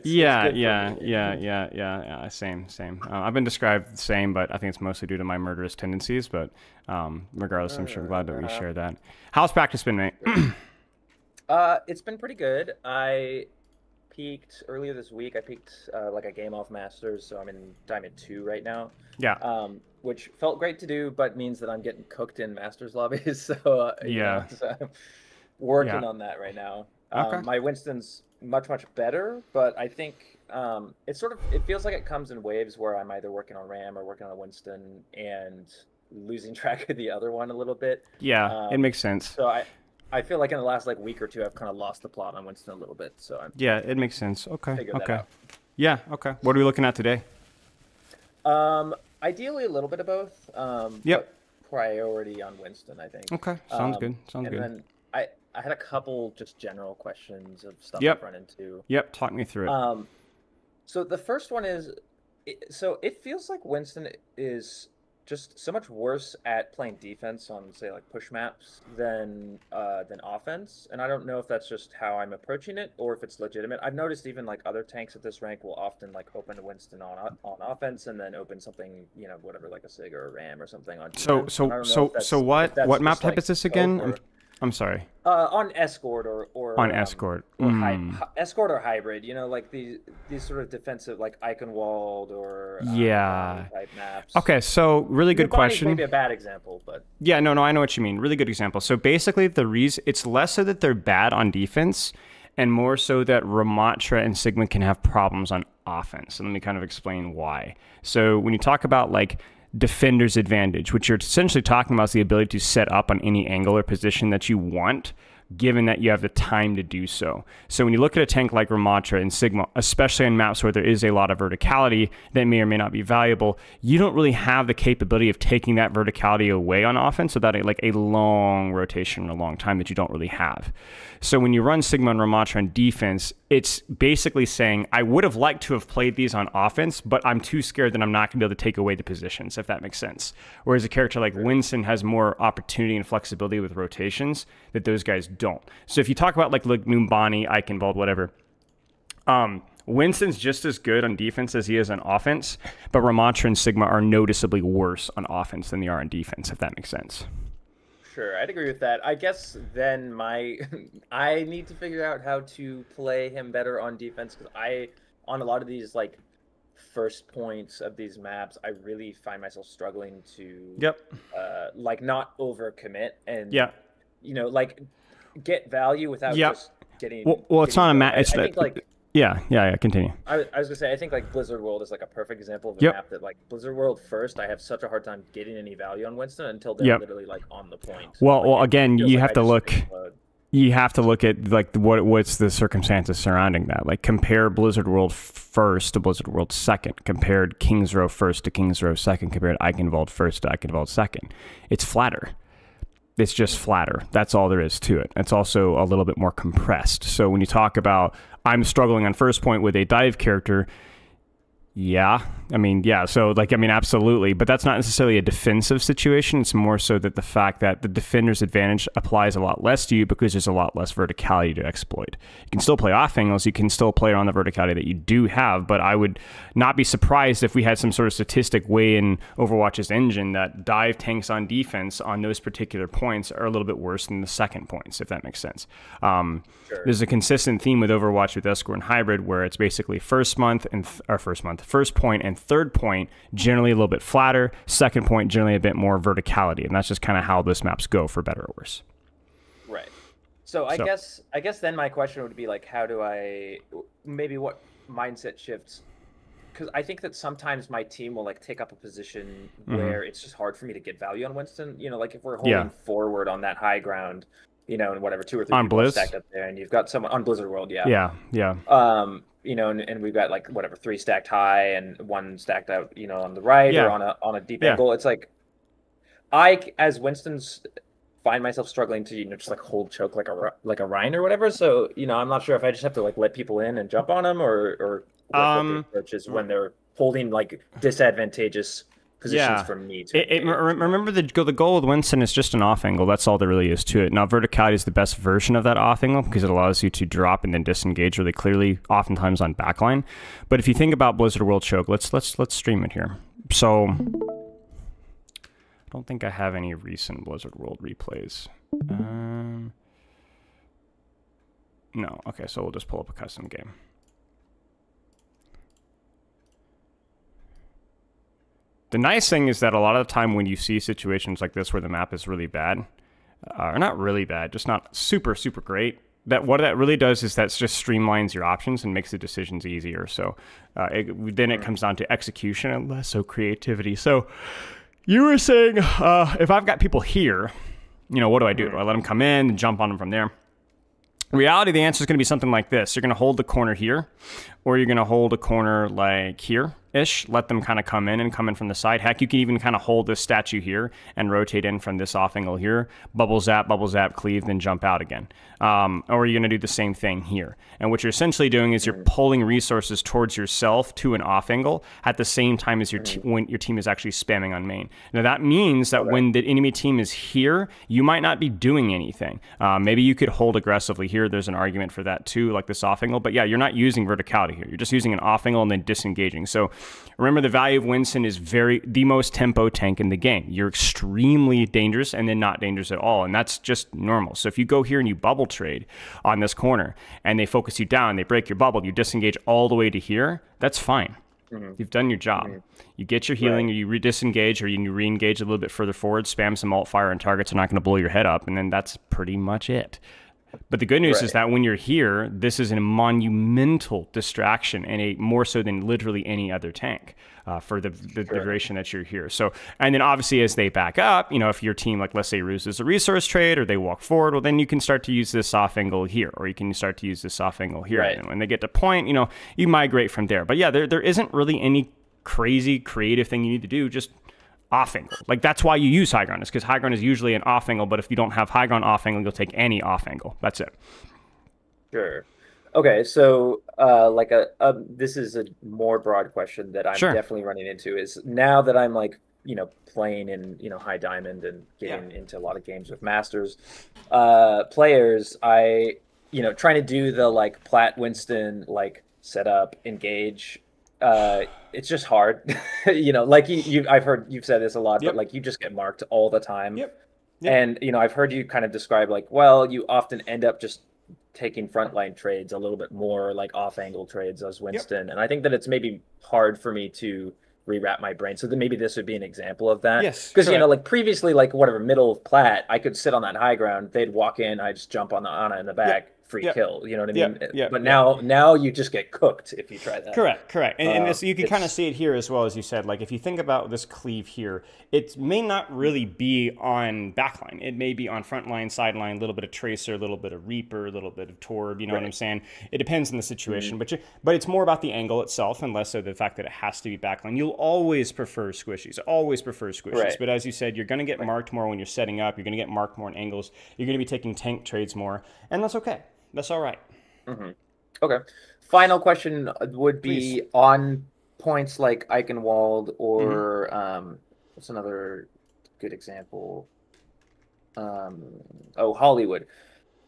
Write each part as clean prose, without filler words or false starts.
it's Yeah, good for yeah, me. yeah, yeah, yeah, yeah. Same, same. I've been described the same, but I think it's mostly due to my murderous tendencies. But regardless, I'm glad that we Uh-huh. share that. How's practice been, mate? Sure. It's been pretty good. I peaked earlier this week. I peaked like a game off Masters, so I'm in Diamond 2 right now, Yeah, which felt great to do, but means that I'm getting cooked in Masters lobbies. So, yeah, so I'm working yeah. on that right now. Okay. My Winston's much, much better, but I think it feels like it comes in waves where I'm either working on Ram or working on Winston and losing track of the other one a little bit. Yeah, it Um, makes sense. so I feel like in the last like week or two, I've kind of lost the plot on Winston a little bit. So I'm Yeah, it makes sense. Okay, figuring that okay. out. Yeah, okay. What are we looking at today? Ideally a little bit of both, Yep. but priority on Winston, I think. Okay, sounds good. Sounds And good. then I had a couple just general questions of stuff I've Yep. run into. Yep. Talk me through it. Um, so the first one is, so it feels like Winston is just so much worse at playing defense on, say, like push maps than offense. And I don't know if that's just how I'm approaching it or if it's legitimate. I've noticed even like other tanks at this rank will often like open a Winston on offense and then open something, whatever, like a Sig or a Ram or something on So, defense. And so, I don't know so, so if what? that's What map just type like is this scope again? or I'm sorry. on escort On escort. or escort or hybrid, like these sort of defensive like Eichenwald or Numbani Yeah. type maps. Okay. So, really good Numbani's question. maybe a bad example, but Yeah, no, no, I know what you mean. Really good example. So basically, the reason it's less so that they're bad on defense, and more so that Ramattra and Sigma can have problems on offense. And let me kind of explain why. So when you talk about like defender's advantage, which you're essentially talking about is the ability to set up on any angle or position that you want, given that you have the time to do so. So when you look at a tank like Ramattra and Sigma, especially on maps where there is a lot of verticality that may or may not be valuable, you don't really have the capability of taking that verticality away on offense without a long rotation, a long time that you don't really have. So when you run Sigma and Ramattra on defense, it's basically saying, I would have liked to have played these on offense, but I'm too scared that I'm not going to be able to take away the positions, if that makes sense. Whereas a character like Winston has more opportunity and flexibility with rotations that those guys don't. So if you talk about like Numbani, Eichenwald, whatever, Winston's just as good on defense as he is on offense, but Ramattra and Sigma are noticeably worse on offense than they are on defense, if that makes sense. sure, I'd agree with that. I guess then I need to figure out how to play him better on defense because on a lot of these like first points of these maps, I really find myself struggling to Yep. like not overcommit and Yeah. like get value without Yep. just getting Well, it's getting not a killed. map. It's I that. think like Yeah. Yeah. Yeah. Continue. I was gonna say I think like Blizzard World is like a perfect example of a Yep. map that like Blizzard World first I have such a hard time getting any value on Winston until they're Yep. literally like on the point. Like Well, it again, feels you like have I to just look. explode. You have to look at like what's the circumstances surrounding that. Like compare Blizzard World first to Blizzard World second. Compared Kings Row first to Kings Row second. Compared Eichenwald first to Eichenwald second. It's flatter. It's just flatter. That's all there is to it. It's also a little bit more compressed. So when you talk about I'm struggling on first point with a dive character, yeah. Yeah. So, absolutely. But that's not necessarily a defensive situation. It's more so that the fact that the defender's advantage applies a lot less to you because there's a lot less verticality to exploit. You can still play off angles. You can still play on the verticality that you do have. But I would not be surprised if we had some sort of statistic way in Overwatch's engine that dive tanks on defense on those particular points are a little bit worse than the second points, if that makes sense. Sure. There's a consistent theme with Overwatch with Escort and Hybrid where it's basically first point and third point generally a little bit flatter, second point generally a bit more verticality, and that's just kind of how those maps go for better or worse. Right. So I So, guess then my question would be like, how do I maybe what mindset shifts? Because I think that sometimes my team will like take up a position where it's just hard for me to get value on Winston. Like if we're yeah, holding forward on that high ground, and whatever two or three on people are Blizz, stacked up there, and you've got someone on Blizzard World, yeah. yeah, yeah, And we've got like whatever three stacked high and one stacked out, on the right or yeah, on a deep yeah, angle. It's like I as Winston's find myself struggling to just like hold choke like a Rhine or whatever. So I'm not sure if I just have to like let people in and jump on them or what the um, approach is when they're holding like disadvantageous positions Yeah. for me to engage. Remember the goal with Winston is just an off angle. That's all there really is to it. Now, verticality is the best version of that off angle because it allows you to drop and then disengage really clearly, oftentimes on backline. But if you think about Blizzard World Choke, let's stream it here. So I don't think I have any recent Blizzard World replays. No. Okay, so we'll just pull up a custom game. The nice thing is that a lot of the time when you see situations like this where the map is really bad, or not really bad, just not super, super great, that what that really does is that just streamlines your options and makes the decisions easier. So then it comes down to execution and less so creativity. So you were saying, if I've got people here, what do I do? Do I let them come in and jump on them from there? In reality, the answer is going to be something like this. You're going to hold the corner here, or you're going to hold a corner like here-ish. Let them kind of come in and come in from the side. Heck, you can even kind of hold this statue here and rotate in from this off angle here. Bubble zap, cleave, then jump out again. Or you're going to do the same thing here. And what you're essentially doing is you're pulling resources towards yourself to an off angle at the same time as when your team is actually spamming on main. Now, that means that when the enemy team is here, you might not be doing anything. Maybe you could hold aggressively here. There's an argument for that too, like this off angle. But yeah, you're not using verticality here. You're just using an off angle and then disengaging. So remember, the value of Winston is the most tempo tank in the game. You're extremely dangerous and then not dangerous at all. And that's just normal. So if you go here and you bubble trade on this corner and they focus you down, they break your bubble, you disengage all the way to here, that's fine. You've done your job. You get your healing, or you disengage, or you re-engage a little bit further forward, spam some alt fire, and targets are not going to blow your head up, and then that's pretty much it. But the good news is that when you're here, this is a monumental distraction, and more so than literally any other tank for the duration that you're here. So, and then obviously as they back up, if your team, like let's say loses a resource trade or they walk forward, well, then you can start to use this off angle here, or you can start to use this off angle here. And when they get to point, you migrate from there. But yeah, there isn't really any crazy creative thing you need to do. Just off angle. Like that's why you use high ground, is because high ground is usually an off angle, but if you don't have high ground off angle, you'll take any off angle. That's it. Sure. Okay, so this is a more broad question that I'm definitely running into is now that I'm like, playing in, high diamond and getting into a lot of games with masters, players, trying to do the like Plat Winston, like set up, engage, it's just hard. Like I've heard you've said this a lot, but like you just get marked all the time. And I've heard you kind of describe like, well, you often end up just taking frontline trades a little bit more like off angle trades as Winston. And I think that it's maybe hard for me to rewrap my brain. So then maybe this would be an example of that. Yes. Because like previously, like whatever, middle of Plat, I could sit on that high ground, they'd walk in, I just jump on the Ana in the back. Free kill, you know what I mean? But now you just get cooked if you try that. Correct. And this, you can kind of see it here as well, as you said. Like if you think about this cleave here, it may not really be on backline. It may be on front line, sideline, a little bit of Tracer, a little bit of Reaper, a little bit of Torb, you know what I'm saying? It depends on the situation, but it's more about the angle itself and less so the fact that it has to be backline. You'll always prefer squishies, but as you said, you're going to get marked more when you're setting up. You're going to get marked more in angles. You're going to be taking tank trades more, and that's okay. That's all right. Okay. Final question would be on points like Eichenwald or what's another good example? Hollywood.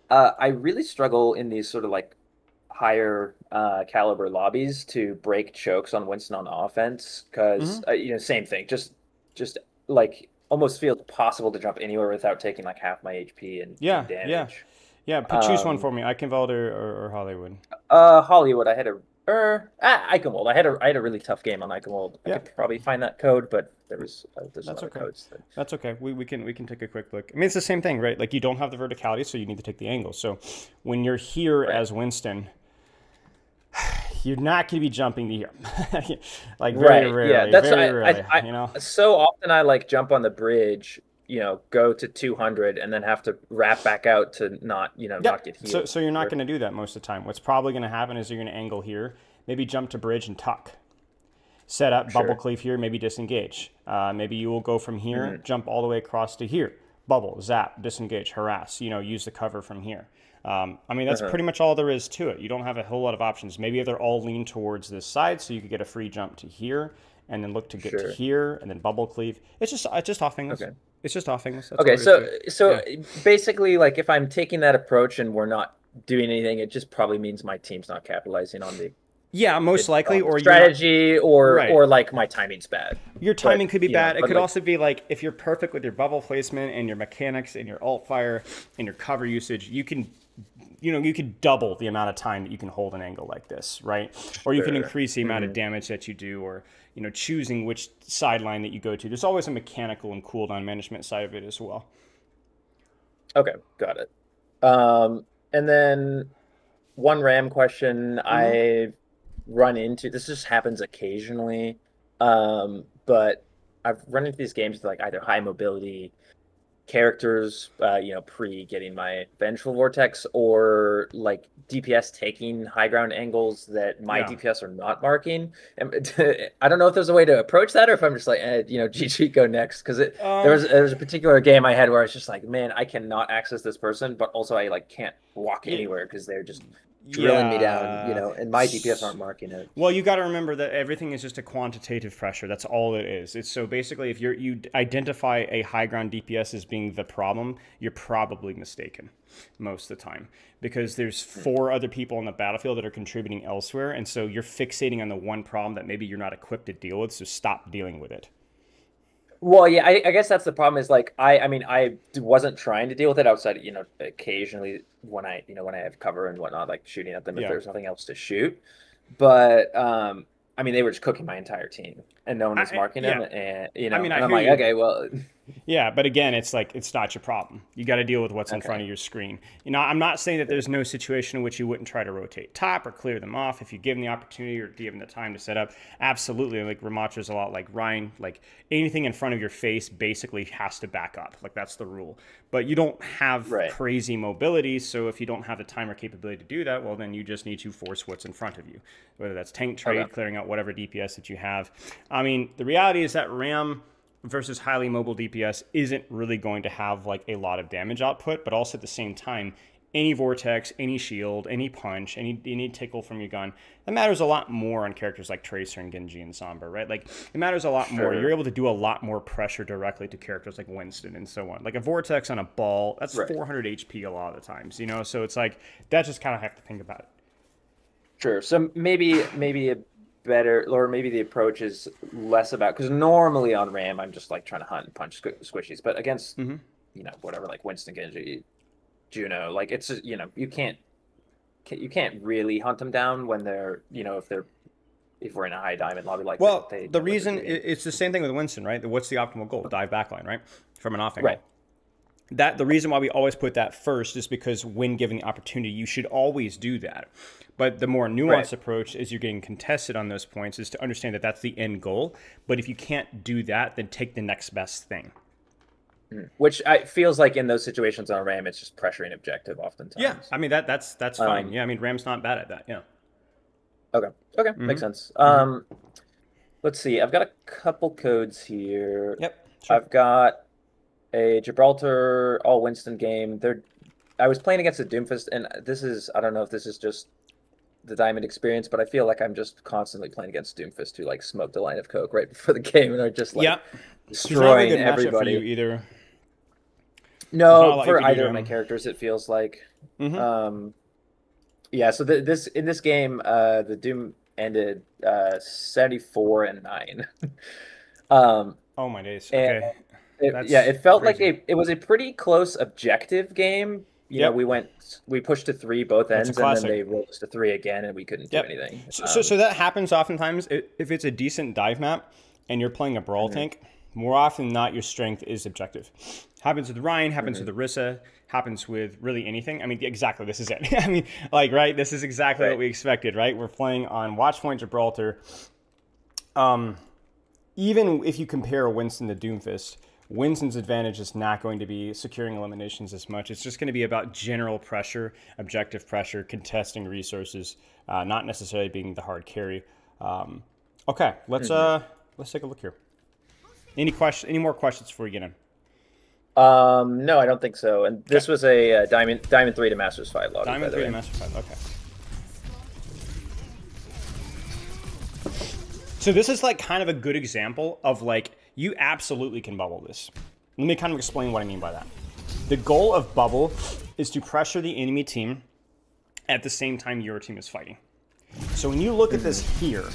I really struggle in these sort of like higher caliber lobbies to break chokes on Winston on offense because same thing. Just like almost feels possible to jump anywhere without taking like half my HP and damage. Yeah, choose one for me. Eichenwald or Hollywood. Hollywood. I had Eichenwald. I had a really tough game on Eichenwald. I could probably find that code, but there's other codes. That's okay. We can take a quick look. I mean, it's the same thing, right? Like you don't have the verticality, so you need to take the angle. So when you're here as Winston, you're not going to be jumping to here. Like very rarely. Yeah, that's very rarely. So often I like jump on the bridge, go to 200 and then have to wrap back out to not get healed. So you're not going to do that most of the time. What's probably going to happen is you're going to angle here, maybe jump to bridge and tuck. Set up, bubble cleave here, maybe disengage. Maybe you will go from here, jump all the way across to here. Bubble, zap, disengage, harass, use the cover from here. I mean, that's pretty much all there is to it. You don't have a whole lot of options. Maybe if they're all lean towards this side, so you could get a free jump to here and then look to get to Sure. here, and then bubble cleave. It's just off English. Okay. It's just off English. That's all Okay, it is to it. so Yeah. basically, like if I'm taking that approach and we're not doing anything, it just probably means my team's not capitalizing on Yeah, most likely, the or you're not strategy, right. or like my timing's bad. Your But timing could be bad. It but could like also be like if you're perfect with your bubble placement and your mechanics and your alt fire and your cover usage, you could double the amount of time that you can hold an angle like this, right? Or you can sure. increase the amount of Hmm. damage that you do, or choosing which sideline that you go to. There's always a mechanical and cooldown management side of it as well. Okay, got it. And then one RAM question Mm-hmm. I run into, this just happens occasionally, but I've run into these games with like either high mobility characters, pre getting my Vengeful Vortex, or like DPS taking high ground angles that my Yeah. DPS are not marking. And I don't know if there's a way to approach that, or if I'm just like, GG, go next. Because Um, there was a particular game I had where I was just like, man, I cannot access this person, but also I like can't walk yeah, anywhere because they're just drilling me down, yeah. and my DPS aren't marking it. Well, you got to remember that everything is just a quantitative pressure. That's all it is. It's so basically, if you identify a high ground DPS as being the problem, you're probably mistaken most of the time, because there's four other people on the battlefield that are contributing elsewhere, and so you're fixating on the one problem that maybe you're not equipped to deal with. So stop dealing with it. Well, yeah, I guess that's the problem is like I mean wasn't trying to deal with it outside, occasionally when when I have cover and whatnot, like shooting at them if Yeah. there's nothing else to shoot. But I mean they were just cooking my entire team and no one was marking them, Yeah. and I mean, I and I'm hear like, you. okay, well, Yeah, but again, it's like it's not your problem. You got to deal with what's in front okay, of your screen. I'm not saying that there's no situation in which you wouldn't try to rotate top or clear them off if you give them the opportunity or give them the time to set up. Absolutely, like Ramatra's a lot like Ryan. Like anything in front of your face basically has to back up. Like that's the rule. But you don't have right, crazy mobility, so if you don't have the time or capability to do that, well, then you just need to force what's in front of you, whether that's tank okay, trade, clearing out whatever DPS that you have. I mean, the reality is that Ram versus highly mobile DPS isn't really going to have like a lot of damage output, but also at the same time, any vortex, any shield, any punch, any tickle from your gun, that matters a lot more on characters like Tracer and Genji and Sombra, right? Like it matters a lot more. You're sure, able to do a lot more pressure directly to characters like Winston and so on. Like a vortex on a ball, that's right. 400 HP a lot of the times, So it's like that just kind of have to think about it. Sure. So maybe a better, or maybe the approach is less about, because normally on RAM I'm just like trying to hunt and punch squishies, but against Mm-hmm. whatever, like Winston, Genji, Juno, like it's you can't really hunt them down when they're if we're in a high diamond lobby, like Well, they the know what they're reason doing. it's the same thing with Winston, right? What's the optimal goal? Dive backline, right? From an off angle. Right. That the reason why we always put that first is because when given the opportunity, you should always do that. But the more Right. nuanced approach is you're getting contested on those points is to understand that that's the end goal. But if you can't do that, then take the next best thing. Which I feels like in those situations on RAM, it's just pressuring objective Yeah, oftentimes. I mean that's fine. Um, Yeah, I mean Ram's not bad at that. Yeah. okay. Okay, Mm-hmm. makes sense. Mm-hmm. Let's see. I've got a couple codes here. Yep. Sure. I've got a Gibraltar all Winston game. I was playing against a Doomfist, and I don't know if this is just the Diamond experience, but I feel like I'm just constantly playing against Doomfist who like smoked a line of coke right before the game and are just like Yep. There's not a really destroying good matchup for you everybody. either. There's not a No, lot you for can do either to of my him. characters, it feels like. Mm-hmm. Um, yeah, so this in this game, the Doom ended 74-9. Um, Oh my days. and Okay. yeah, That's it felt like crazy. it was a pretty close objective game. Yep. We pushed to three both That's a ends, and then classic. they rolled us to three again, and we couldn't do Yep. anything. So that happens oftentimes if it's a decent dive map and you're playing a brawl Mhm, tank. More often than not, your strength is objective. Happens with Ryan. Happens mhm, with Orisa. Happens with really anything. I mean, exactly. This is it. I mean, like, right? This is exactly what right. we expected, right? We're playing on Watchpoint Gibraltar. Um, Even if you compare Winston to Doomfist, Winston's advantage is not going to be securing eliminations as much. It's just going to be about general pressure, objective pressure, contesting resources, not necessarily being the hard carry. Okay, Mhm. let's take a look here. Any more questions before we get in? No, I don't think so. And Okay. this was a Diamond 3 to Masters 5 lobby, by Diamond the 3 to way. Master 5. Okay. So this is like kind of a good example of like, you absolutely can bubble this. Let me kind of explain what I mean by that. The goal of bubble is to pressure the enemy team at the same time your team is fighting. So when you look at this here,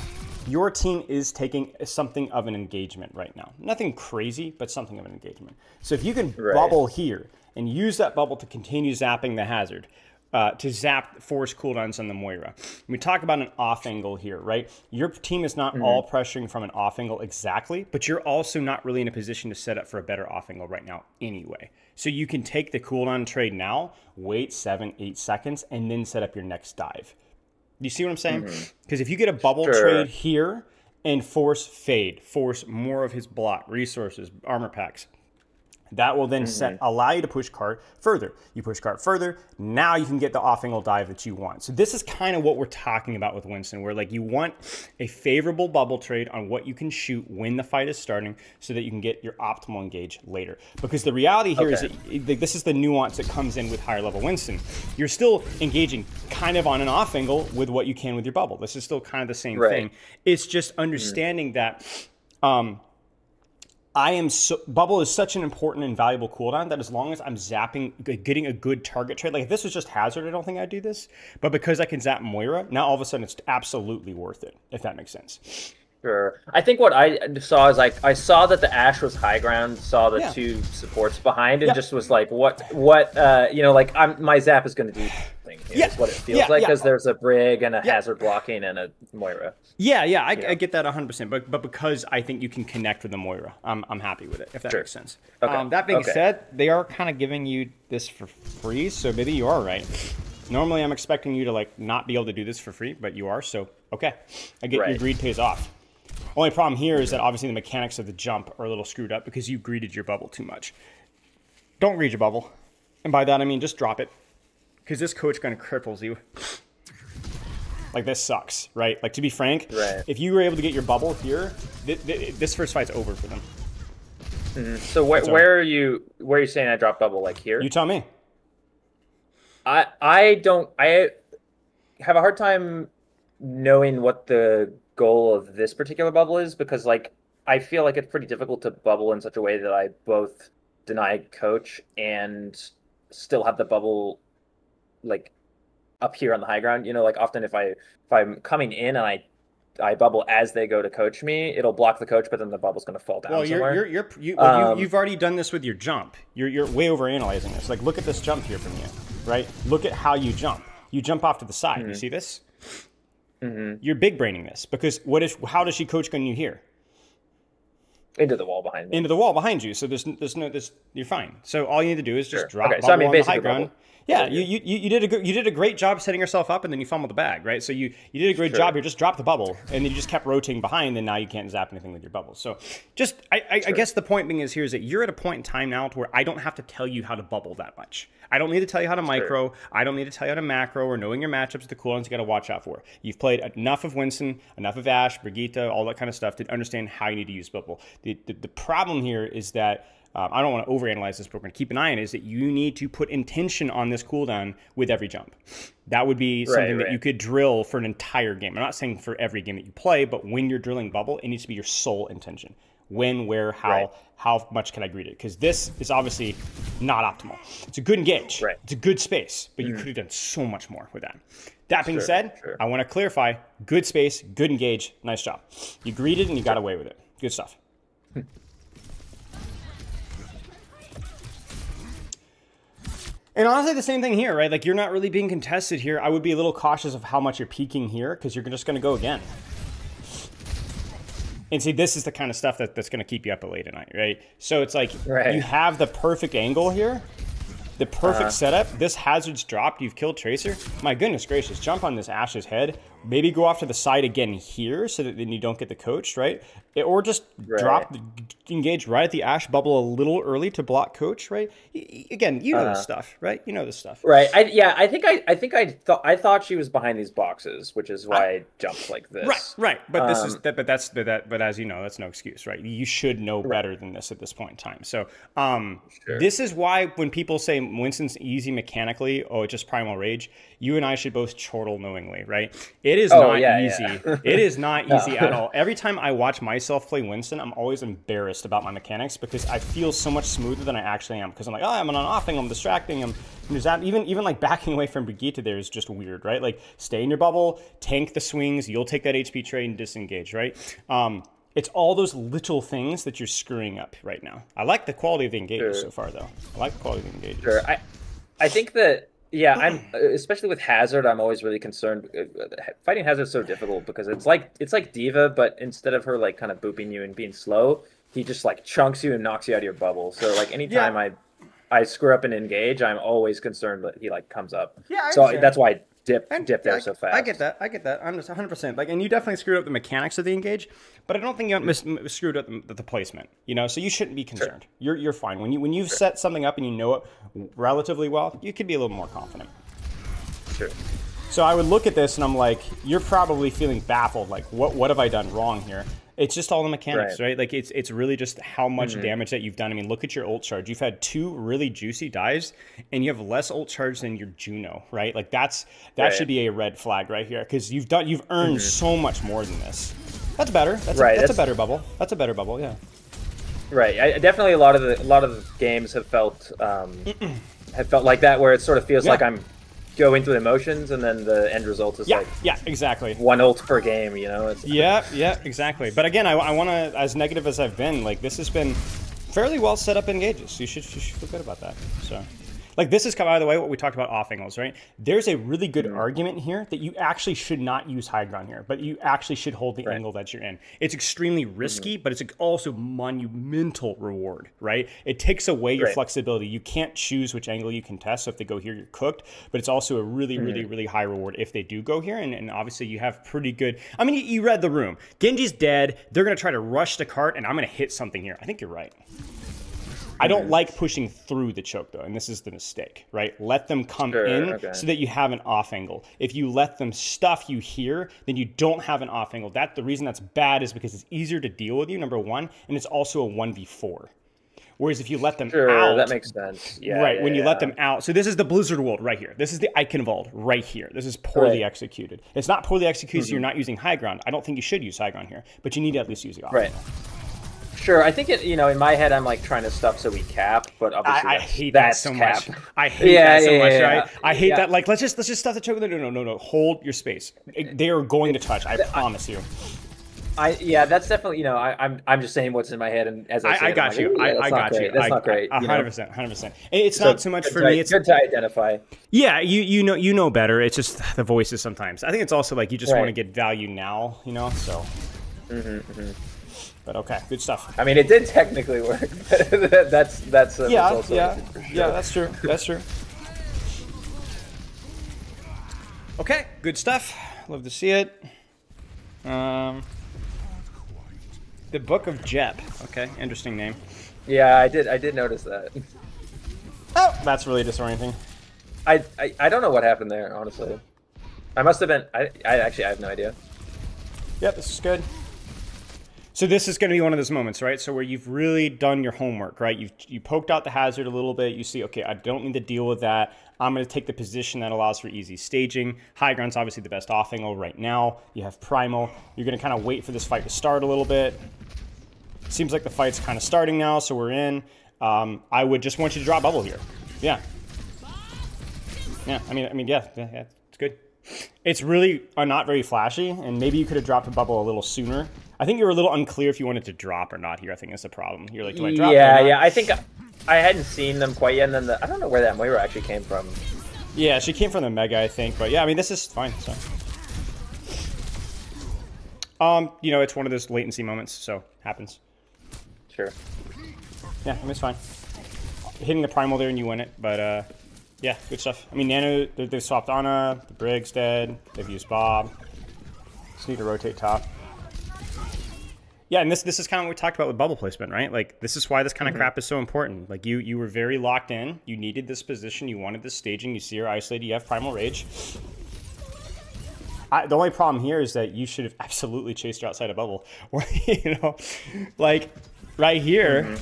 your team is taking something of an engagement right now. Nothing crazy, but something of an engagement. So if you can bubble here and use that bubble to continue zapping the hazard, to zap force cooldowns on the Moira. We talk about an off angle here, right? Your team is not all pressuring from an off angle exactly, but you're also not really in a position to set up for a better off angle right now anyway. So you can take the cooldown trade now, wait 7-8 seconds, and then set up your next dive. You see what I'm saying? Because if you get a bubble trade here and force fade, force more of his block, resources, armor packs, that will then allow you to push cart further. You push cart further, now you can get the off-angle dive that you want. So this is kind of what we're talking about with Winston, where like you want a favorable bubble trade on what you can shoot when the fight is starting so that you can get your optimal engage later. Because the reality here is that this is the nuance that comes in with higher level Winston. You're still engaging kind of on an off angle with what you can with your bubble. This is still kind of the same thing. It's just understanding that bubble is such an important and valuable cooldown that as long as I'm zapping, getting a good target trade, like if this was just hazard, I don't think I'd do this. But because I can zap Moira, now all of a sudden it's absolutely worth it, if that makes sense. Sure. I think what I saw is like I saw that the Ashe was high ground, saw the two supports behind, and just was like, what you know, like my zap is going to do something. Is what it feels like because there's a Brig and a hazard blocking and a Moira. I get that 100%, but because I think you can connect with the Moira, I'm happy with it, if that makes sense. That being said, they are kind of giving you this for free, so maybe you are right. Normally, I'm expecting you to like not be able to do this for free, but you are, so okay. I get your greed pays off. Only problem here is that obviously the mechanics of the jump are a little screwed up because you greeded your bubble too much. Don't greed your bubble. And by that, I mean just drop it. Because this coach kind of cripples you. Like, this sucks, right? Like, to be frank, if you were able to get your bubble here, this first fight's over for them. So where are you saying I drop bubble? Like here? You tell me. I have a hard time knowing what the goal of this particular bubble is because like I feel like it's pretty difficult to bubble in such a way that I both deny coach and still have the bubble like up here on the high ground. You know, like often if I'm coming in and I bubble as they go to coach me, it'll block the coach, but then the bubble's going to fall down. Well, you've already done this with your jump. You're way over analyzing this. Like, look at this jump here from you, right? Look at how you jump. You jump off to the side. You see this? You're big braining this because how does she coach gun you here? Into the wall behind me. Into the wall behind you. So you're fine. So all you need to do is just drop bubble on the high ground. Yeah, you did a great job setting yourself up, and then you fumbled the bag, right? So you did a great job here. Just drop the bubble, and then you just kept rotating behind, and now you can't zap anything with your bubble. So I guess the point being is that you're at a point in time now to where I don't have to tell you how to bubble that much. I don't need to tell you how to micro. I don't need to tell you how to macro or knowing your matchups, the cooldowns you got to watch out for. You've played enough of Winston, enough of Ashe, Brigitte, all that kind of stuff to understand how you need to use bubble. The problem here is that I don't want to overanalyze this, but we're going to keep an eye on it, is that you need to put intention on this cooldown with every jump. That would be something that you could drill for an entire game. I'm not saying for every game that you play, but when you're drilling bubble, it needs to be your sole intention. When, where, how much can I greet it? Because this is obviously not optimal. It's a good engage. It's a good space, but you could have done so much more with that. That being said, I want to clarify, good space, good engage, nice job. You greeted and you got away with it. Good stuff. And honestly, the same thing here, right? Like, you're not really being contested here. I would be a little cautious of how much you're peeking here because you're just going to go again. And see, this is the kind of stuff that's going to keep you up late at night, right? So it's like you have the perfect angle here, the perfect setup. This hazard's dropped. You've killed Tracer. My goodness gracious, jump on this Ashe's head. Maybe go off to the side again here so that then you don't get the coach, right? Or just engage right at the Ashe bubble a little early to block coach, right? Again, you know this stuff, right? You know this stuff, right? I thought she was behind these boxes, which is why I jumped like this. Right. But this is but as you know, that's no excuse, right? You should know better than this at this point in time. So this is why when people say Winston's easy mechanically, oh, it's just primal rage, you and I should both chortle knowingly, right? It is Oh not yeah, easy. yeah. It is not easy at No. all. Every time I watch myself play Winston, I'm always embarrassed about my mechanics because I feel so much smoother than I actually am. Because I'm like, oh, I'm on off I'm distracting, there's that. Even like backing away from Brigitte there is just weird, right? Like stay in your bubble, tank the swings, you'll take that HP trade and disengage, right? It's all those little things that you're screwing up right now. I like the quality of the engages so Sure. far, though. I like the quality of the engages. Sure. I think that yeah, I'm especially with Hazard, I'm always really concerned. Fighting Hazard's so difficult because it's like Diva, but instead of her like kind of booping you and being slow, he just like chunks you and knocks you out of your bubble. So like Yeah, anytime I screw up and engage, I'm always concerned that he like comes up. yeah, I So understand. that's why I And dip yeah, there so I get fast. that. I get that. I'm just 100%. Like, and you definitely screwed up the mechanics of the engage, but I don't think you screwed up the placement. You know, so you shouldn't be Sure. concerned. You're fine when you've set something up and you know it relatively well. You could be a little more confident. Sure. So I would look at this and I'm like, you're probably feeling baffled. Like, what have I done wrong here? It's just all the mechanics, right? Like it's really just how much damage that you've done. I mean, look at your ult charge. You've had 2 really juicy dives, and you have less ult charge than your Juno, right? Like that should be a red flag right here because you've earned so much more than this. That's better. That's a better bubble. That's a better bubble. Yeah. Right. Definitely a lot of the games have felt like that where it sort of feels Yeah. like I'm going through the emotions and then the end result is Yeah. like Yeah. Exactly. one ult per game, you know? It's, Yeah, yeah, exactly. But again, I want to, as negative as I've been, like this has been fairly well set up engages. You should feel good about that. So, like this is, by the way, what we talked about off angles, right? There's a really good argument here that you actually should not use high ground here, but you actually should hold the angle that you're in. It's extremely risky, but it's also monumental reward, right? It takes away your flexibility. You can't choose which angle you can test. So if they go here, you're cooked. But it's also a really, really high reward if they do go here. And obviously you have pretty good. I mean, you read the room. Genji's dead. They're going to try to rush the cart, and I'm going to hit something here. I think you're right. I don't like pushing through the choke, though, and this is the mistake, right? Let them come in so that you have an off angle. If you let them stuff you here, then you don't have an off angle. The reason that's bad is because it's easier to deal with you, number one, and it's also a 1v4. Whereas if you let them out... that makes sense. Yeah, right, when you let them out. So this is the Blizzard world right here. This is the Eichenwald right here. This is poorly executed. It's not poorly executed, so you're not using high ground. I don't think you should use high ground here, but you need to at least use the off angle. Sure, I think in my head, I'm like trying to stuff so we cap, but obviously I hate that so cap. much. I hate that so much, right? I hate Yeah. that. Like, let's just stuff the choke. No. Hold your space. They are going to touch. I promise you. That's definitely I'm just saying what's in my head, and as I say, I got you. I got you. That's not great. 100%. It's not so much for me. It's good to identify. Yeah, you know better. It's just the voices sometimes. I think it's also like you just want to get value now, So. But okay, good stuff. I mean, it did technically work. that's also for sure. That's true. That's true. Okay, good stuff. Love to see it. The Book of Jep. Okay, interesting name. Yeah, I did notice that. Oh, that's really disorienting. I don't know what happened there, honestly. I must have been. I have no idea. Yep, this is good. So this is going to be one of those moments, right? So where you've really done your homework, right? You poked out the hazard a little bit. You see, okay, I don't need to deal with that. I'm going to take the position that allows for easy staging. High ground's obviously the best off angle right now. You have primal. You're going to kind of wait for this fight to start a little bit. Seems like the fight's kind of starting now, so we're in. I would just want you to drop bubble here. Yeah. Yeah, I mean, yeah, it's good. It's really not very flashy, and maybe you could have dropped a bubble a little sooner. I think you were a little unclear if you wanted to drop or not here. I think that's the problem. You're like, do I drop? Yeah. I think I hadn't seen them quite yet, and then I don't know where that Moira actually came from. Yeah, she came from the Mega, I think. But yeah, I mean, this is fine. So, it's one of those latency moments, so happens. Sure. Yeah, I mean, it's fine. Hitting the primal there and you win it, but yeah, good stuff. I mean, Nano, they've swapped Ana, the Brig's dead, they've used Bob. Just need to rotate top. Yeah, and this is kind of what we talked about with bubble placement, right? Like, this is why this kind of crap is so important. Like, you were very locked in. You needed this position. You wanted this staging. You see her isolated. You have Primal Rage. The only problem here is that you should have absolutely chased her outside of bubble. Like, right here,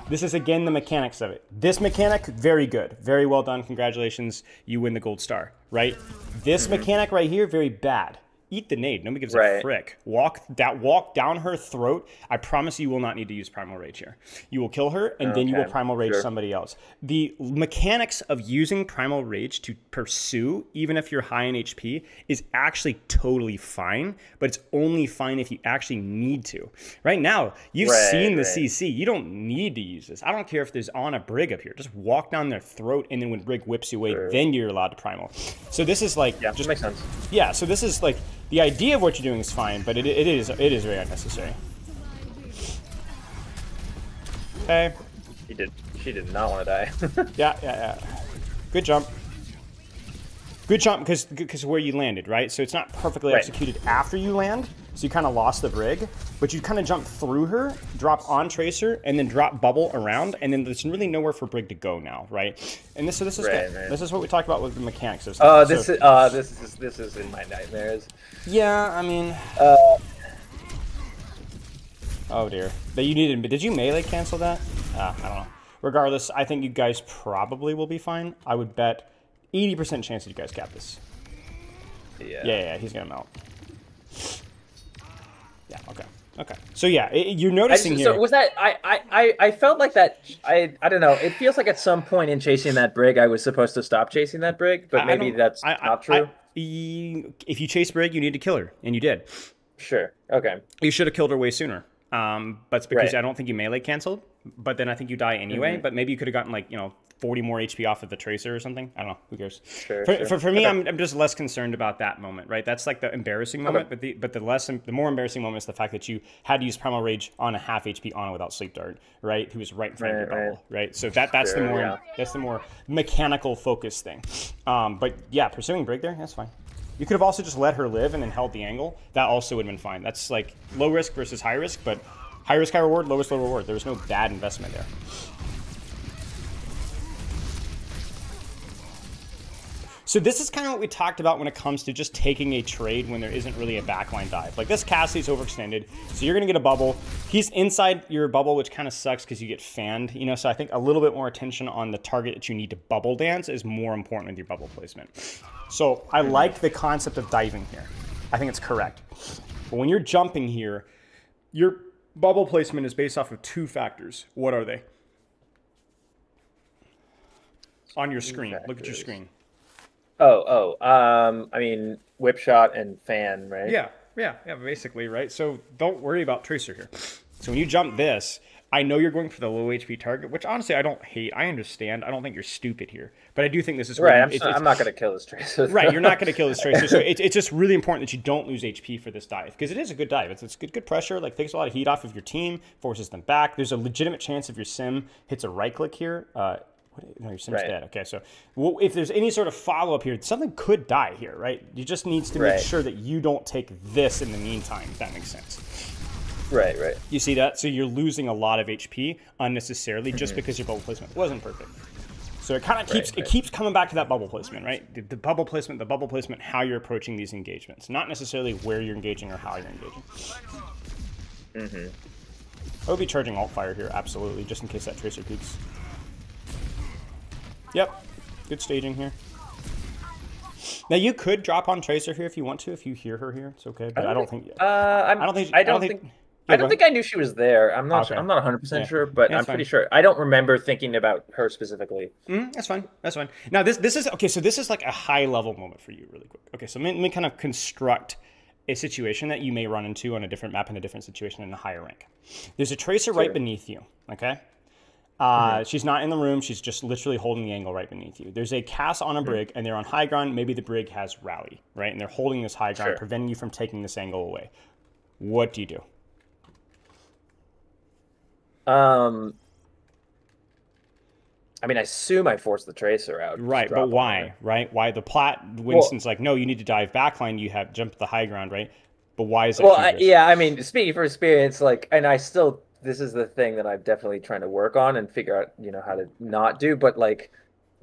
this is, again, the mechanics of it. This mechanic, very good. Very well done. Congratulations. You win the gold star, right? This mechanic right here, very bad. Eat the nade. Nobody gives a Right. frick. Walk down her throat. I promise you will not need to use Primal Rage here. You will kill her, and then you will Okay. Primal Rage Sure. somebody else. The mechanics of using Primal Rage to pursue, even if you're high in HP, is actually totally fine, but it's only fine if you actually need to. Right now, you've seen the Right. CC. You don't need to use this. I don't care if there's on a Brig up here. Just walk down their throat, and then when Brig whips you away, Sure. then you're allowed to Primal. So this is like... Yeah, just makes sense. Yeah, so this is like... The idea of what you're doing is fine, but it is very unnecessary. Okay. She did not want to die. Yeah. Good jump. Good jump because where you landed, right? So it's not perfectly executed after you land, so you kind of lost the Brig, but you kind of jump through her, drop on Tracer, and then drop bubble around, and then there's really nowhere for Brig to go now, right? And this is good. Right. This is what we talked about with the mechanics of Oh, stuff. this is in my nightmares. Yeah, I mean... Oh dear. That you needed, but did you melee cancel that? I don't know. Regardless, I think you guys probably will be fine. I would bet 80% chance that you guys cap this. Yeah, he's gonna melt. Yeah, okay. So yeah, you're noticing here. So was that I felt like that I don't know. It feels like at some point in chasing that Brig, I was supposed to stop chasing that Brig, but maybe that's not true. If you chase Brig, you need to kill her, and you did. Sure. Okay. You should have killed her way sooner. But it's because Right. I don't think you melee canceled. But then I think you die anyway. But maybe you could have gotten like 40 more HP off of the Tracer or something. I don't know. Who cares? Sure. For me, I'm just less concerned about that moment, right? That's like the embarrassing moment. But the more embarrassing moment is the fact that you had to use Primal Rage on a half HP on without Sleep Dart, right? Who was right in front of your bubble, right? So that's the more mechanical focus thing. But yeah, pursuing Brig there, that's fine. You could have also just let her live and then held the angle. That also would have been fine. That's like low risk versus high risk, but high risk, high reward, low risk, low reward. There was no bad investment there. So this is kind of what we talked about when it comes to just taking a trade when there isn't really a backline dive. Like this Cassie's overextended, so you're going to get a bubble. He's inside your bubble, which kind of sucks because you get fanned. So I think a little bit more attention on the target that you need to bubble dance is more important with your bubble placement. So I like the concept of diving here. I think it's correct. But when you're jumping here, your bubble placement is based off of two factors. What are they? On your screen. Look at your screen. I mean, whip shot and fan, right? Yeah, basically, right? So don't worry about Tracer here. So when you jump this, I know you're going for the low HP target, which honestly I don't hate. I understand. I don't think you're stupid here. But I do think this is... Right, I'm not going to kill this Tracer. Right, you're not going to kill this Tracer. So it's just really important that you don't lose HP for this dive, because it is a good dive. It's good pressure, like takes a lot of heat off of your team, forces them back. There's a legitimate chance if your sim hits a right click here... No, your sim's dead. Okay, so if there's any sort of follow-up here, something could die here, right? You just needs to make sure that you don't take this in the meantime, if that makes sense. Right. You see that? So you're losing a lot of HP unnecessarily just because your bubble placement wasn't perfect. So it kind of keeps coming back to that bubble placement, right? The bubble placement, how you're approaching these engagements, not necessarily where you're engaging or how you're engaging. I would be charging alt fire here, absolutely, just in case that Tracer peaks. Yep, good staging here. Now you could drop on Tracer here if you want to, if you hear her here. It's okay, but I don't think. I don't think I knew she was there. I'm not 100% sure, but I'm pretty sure. I don't remember thinking about her specifically. That's fine. Now this is okay. So this is like a high level moment for you, really quick. Okay, so let me kind of construct a situation that you may run into on a different map in a different situation in a higher rank. There's a Tracer right beneath you. Okay. She's not in the room. She's just literally holding the angle right beneath you. There's a Cass on a Brig, and they're on high ground. Maybe the Brig has rally, right? And they're holding this high ground, preventing you from taking this angle away. What do you do? I mean, I assume I force the Tracer out. Right, but why? Right? Why the plot? Winston's like, no, you need to dive backline. You have jumped the high ground, right? But why is that? Well, I mean, speaking from experience, and I still. This is the thing that I'm definitely trying to work on and figure out, how to not do. But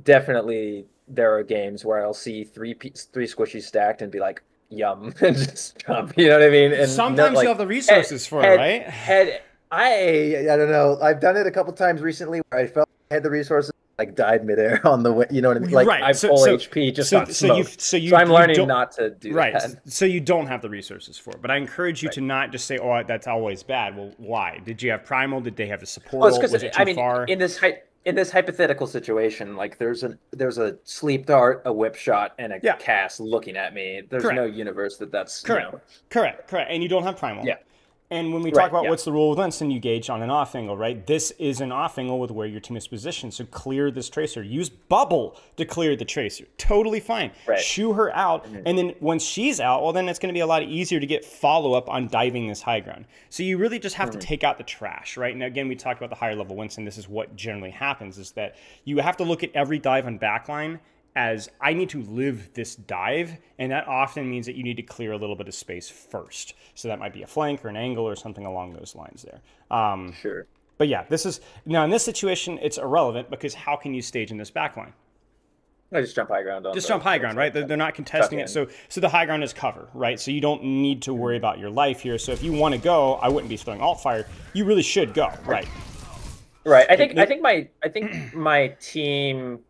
definitely there are games where I'll see three squishies stacked and be like, "Yum," and just jump. You know what I mean? And sometimes you have the resources for it, right? I don't know. I've done it a couple times recently where I felt I had the resources. like died midair on the way. You know what I mean? Like Right. I'm So full so HP, just so got so you smoked. so So you I'm you learning don't not to do right. that. So you don't have the resources for it. But I encourage you Right. to not just say, "Oh, that's always bad." Well, why? Did you have primal? Did they have the Well, it's supportal? because Was it I too mean, far? in this hypothetical situation, like there's a sleep dart, a whip shot, and a Yeah. cast looking at me. There's no Correct. universe that's Correct. Correct. And you don't have primal. yeah, And when we talk right, about yeah, what's the rule with Winston, you gauge on an off angle, right? This is an off angle with where your team is positioned. So clear this tracer. Use bubble to clear the tracer. Totally fine. right, Shoo her out. hmm And then once she's out, well, then it's going to be a lot easier to get follow up on diving this high ground. So you really just have to hmm take out the trash, right? And again, we talked about the higher level Winston. This is what generally happens is that you have to look at every dive on backline as I need to live this dive, and that often means that you need to clear a little bit of space first. So that might be a flank or an angle or something along those lines there. sure. But yeah, this is now in this situation, it's irrelevant because how can you stage in this backline? I just jump high ground on Just jump high ground, right? They're not tuck contesting it, in. so the high ground is cover, right? So you don't need to worry Mhm. about your life here. So if you want to go, I wouldn't be throwing alt fire. You really should go, right? Right. I think my team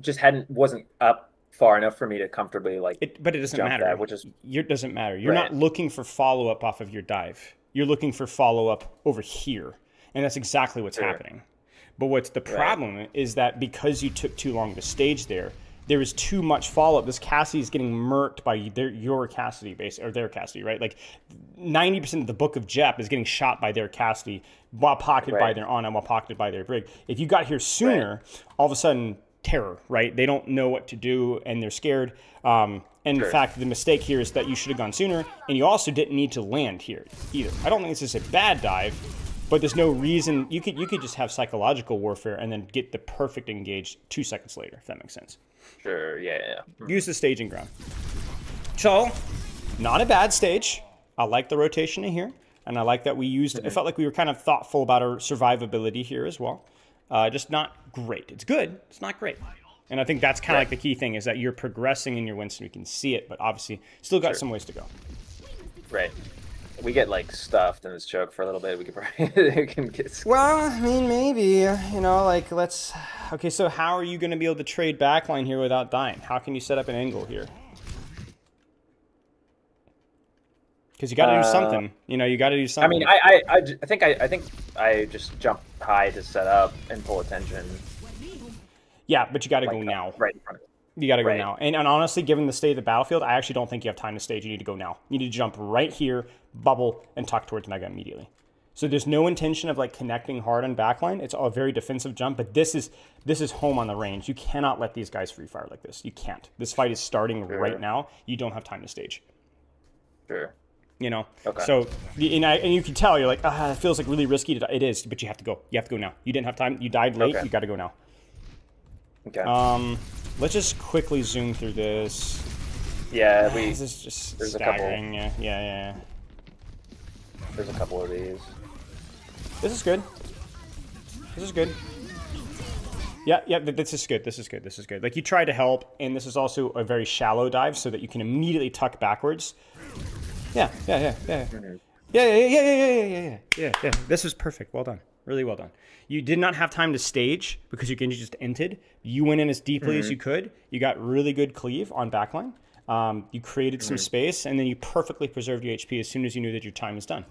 just wasn't up far enough for me to comfortably like But it doesn't jump matter. that, which is It doesn't matter. You're right. not looking for follow up off of your dive. You're looking for follow up over here, and that's exactly what's Sure. happening. But what's the Right. problem is that because you took too long to stage there, there is too much follow up. This Cassidy is getting murked by your Cassidy base or their Cassidy, right? Like 90% of the book of Jep is getting shot by their Cassidy while pocketed by Right. their Ana, while pocketed by their Brig. If you got here Right. sooner, all of a sudden terror, right? They don't know what to do and they're scared. And in Sure. fact, the mistake here is that you should have gone sooner, and you also didn't need to land here either. I don't think this is a bad dive, but there's no reason you could just have psychological warfare and then get the perfect engage 2 seconds later, if that makes sense. Sure. Yeah. Yeah. Mhm. Use the staging ground. So, not a bad stage. I like the rotation in here, and I like that we used. It felt like we were kind of thoughtful about our survivability here as well. Just not great. It's good. It's not great. And I think that's kind of like the key thing is that you're progressing in your Winston. You can see it, but obviously still got Sure. some ways to go. Right. We get like stuffed in this choke for a little bit. We could probably we can get. Well, I mean, maybe, like, let's... Okay, so how are you going to be able to trade backline here without dying? How can you set up an angle here? Because you got to do something. You got to do something. I mean, I think I just jump high to set up and pull attention. Yeah, but you got to Like go now. right in front of me. You got to go Right. now. And honestly, given the state of the battlefield, I actually don't think you have time to stage. You need to go now. You need to jump right here, bubble, and tuck towards Mega immediately. So there's no intention of like connecting hard on backline. It's a very defensive jump, but this is home on the range. You cannot let these guys free fire like this. You can't. This fight is starting right now. You don't have time to stage. Sure. Okay. So and you can tell you're like, it feels like really risky. It is, but you have to go. You have to go now. You didn't have time. You died late. Okay. You got to go now. Okay. Let's just quickly zoom through this. Yeah, This is just there's a couple. staggering. Yeah. There's a couple of these. This is good. This is good. Yeah, this is good. This is good. Like, you tried to help, and this is also a very shallow dive so that you can immediately tuck backwards. Yeah. Mm-hmm. Yeah. This is perfect. Well done. Really well done. You did not have time to stage because you just entered. You went in as deeply as you could. You got really good cleave on backline. You created some space, and then you perfectly preserved your HP as soon as you knew that your time is done.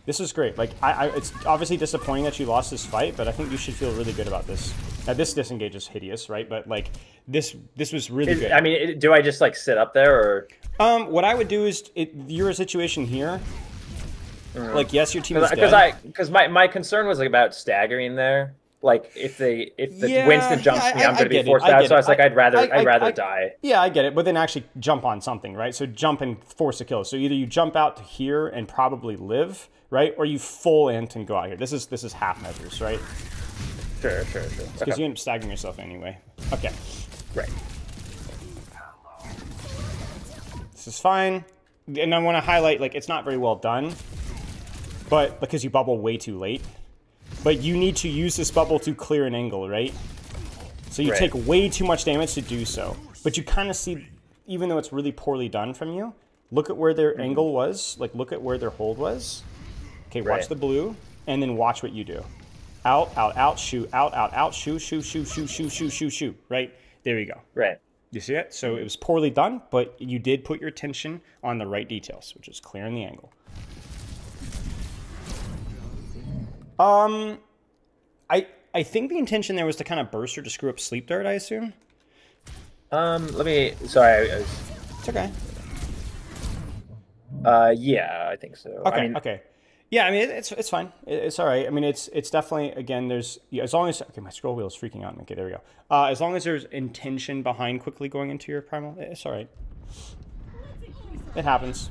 This is great. Like, it's obviously disappointing that you lost this fight, but I think you should feel really good about this. Now, this disengage is hideous, right? But like, this was really good. I mean, do I just like sit up there or? What I would do is, you're a situation here. Like, yes, your team is dead. Because my concern was like about staggering there. Like if the Winston jumps me, I'm going to be forced out. So I was like, I'd rather die. Yeah, I get it, but then actually jump on something, right? So jump and force a kill. So either you jump out to here and probably live, right, or you full int and go out here. This is half measures, right? Sure. Because you end up staggering yourself anyway. Okay, Right. this is fine. And I want to highlight, like, it's not very well done, but because you bubble way too late. But you need to use this bubble to clear an angle, right? So you take way too much damage to do so. But you kind of see, even though it's really poorly done from you, look at where their angle was. Like, look at where their hold was. Okay, watch the blue, and then watch what you do. out, out, out, shoot, out, out, out, shoot, shoot, shoot, shoot, shoot, shoot, shoot, shoot. Right there you go. Right. You see it? So it was poorly done, but you did put your attention on the right details, which is clearing the angle. I think the intention there was to kind of burst her to screw up sleep dart, I assume. Let me. Sorry. It's okay. Yeah, I think so. Okay. I mean, Okay. Yeah, I mean it's fine. It's all right. I mean it's definitely, again, there's, yeah, as long as, okay, my scroll wheel is freaking out. Okay, there we go. As long as there's intention behind quickly going into your primal, it's all right. It happens.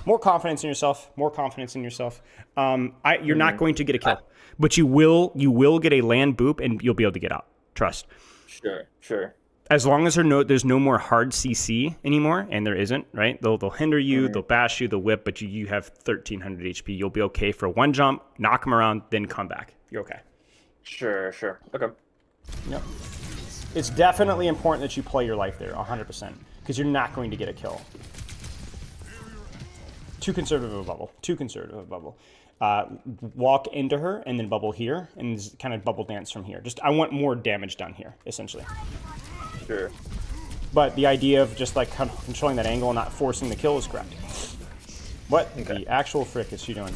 More confidence in yourself. More confidence in yourself. You're not going to get a kill, but you will get a land boop and you'll be able to get out. Trust. Sure. As long as there's no more hard CC anymore, and there isn't, right? They'll hinder you, they'll bash you, they'll whip, but you have 1,300 HP. You'll be okay for one jump, knock them around, then come back. You're okay. Sure. Okay. Yep. It's definitely important that you play your life there, 100%, because you're not going to get a kill. Too conservative of a bubble. Too conservative of a bubble. Walk into her and then bubble here, and kind of bubble dance from here. I want more damage done here, essentially. Sure. But the idea of just like kind of controlling that angle and not forcing the kill is correct. What the actual frick is she doing?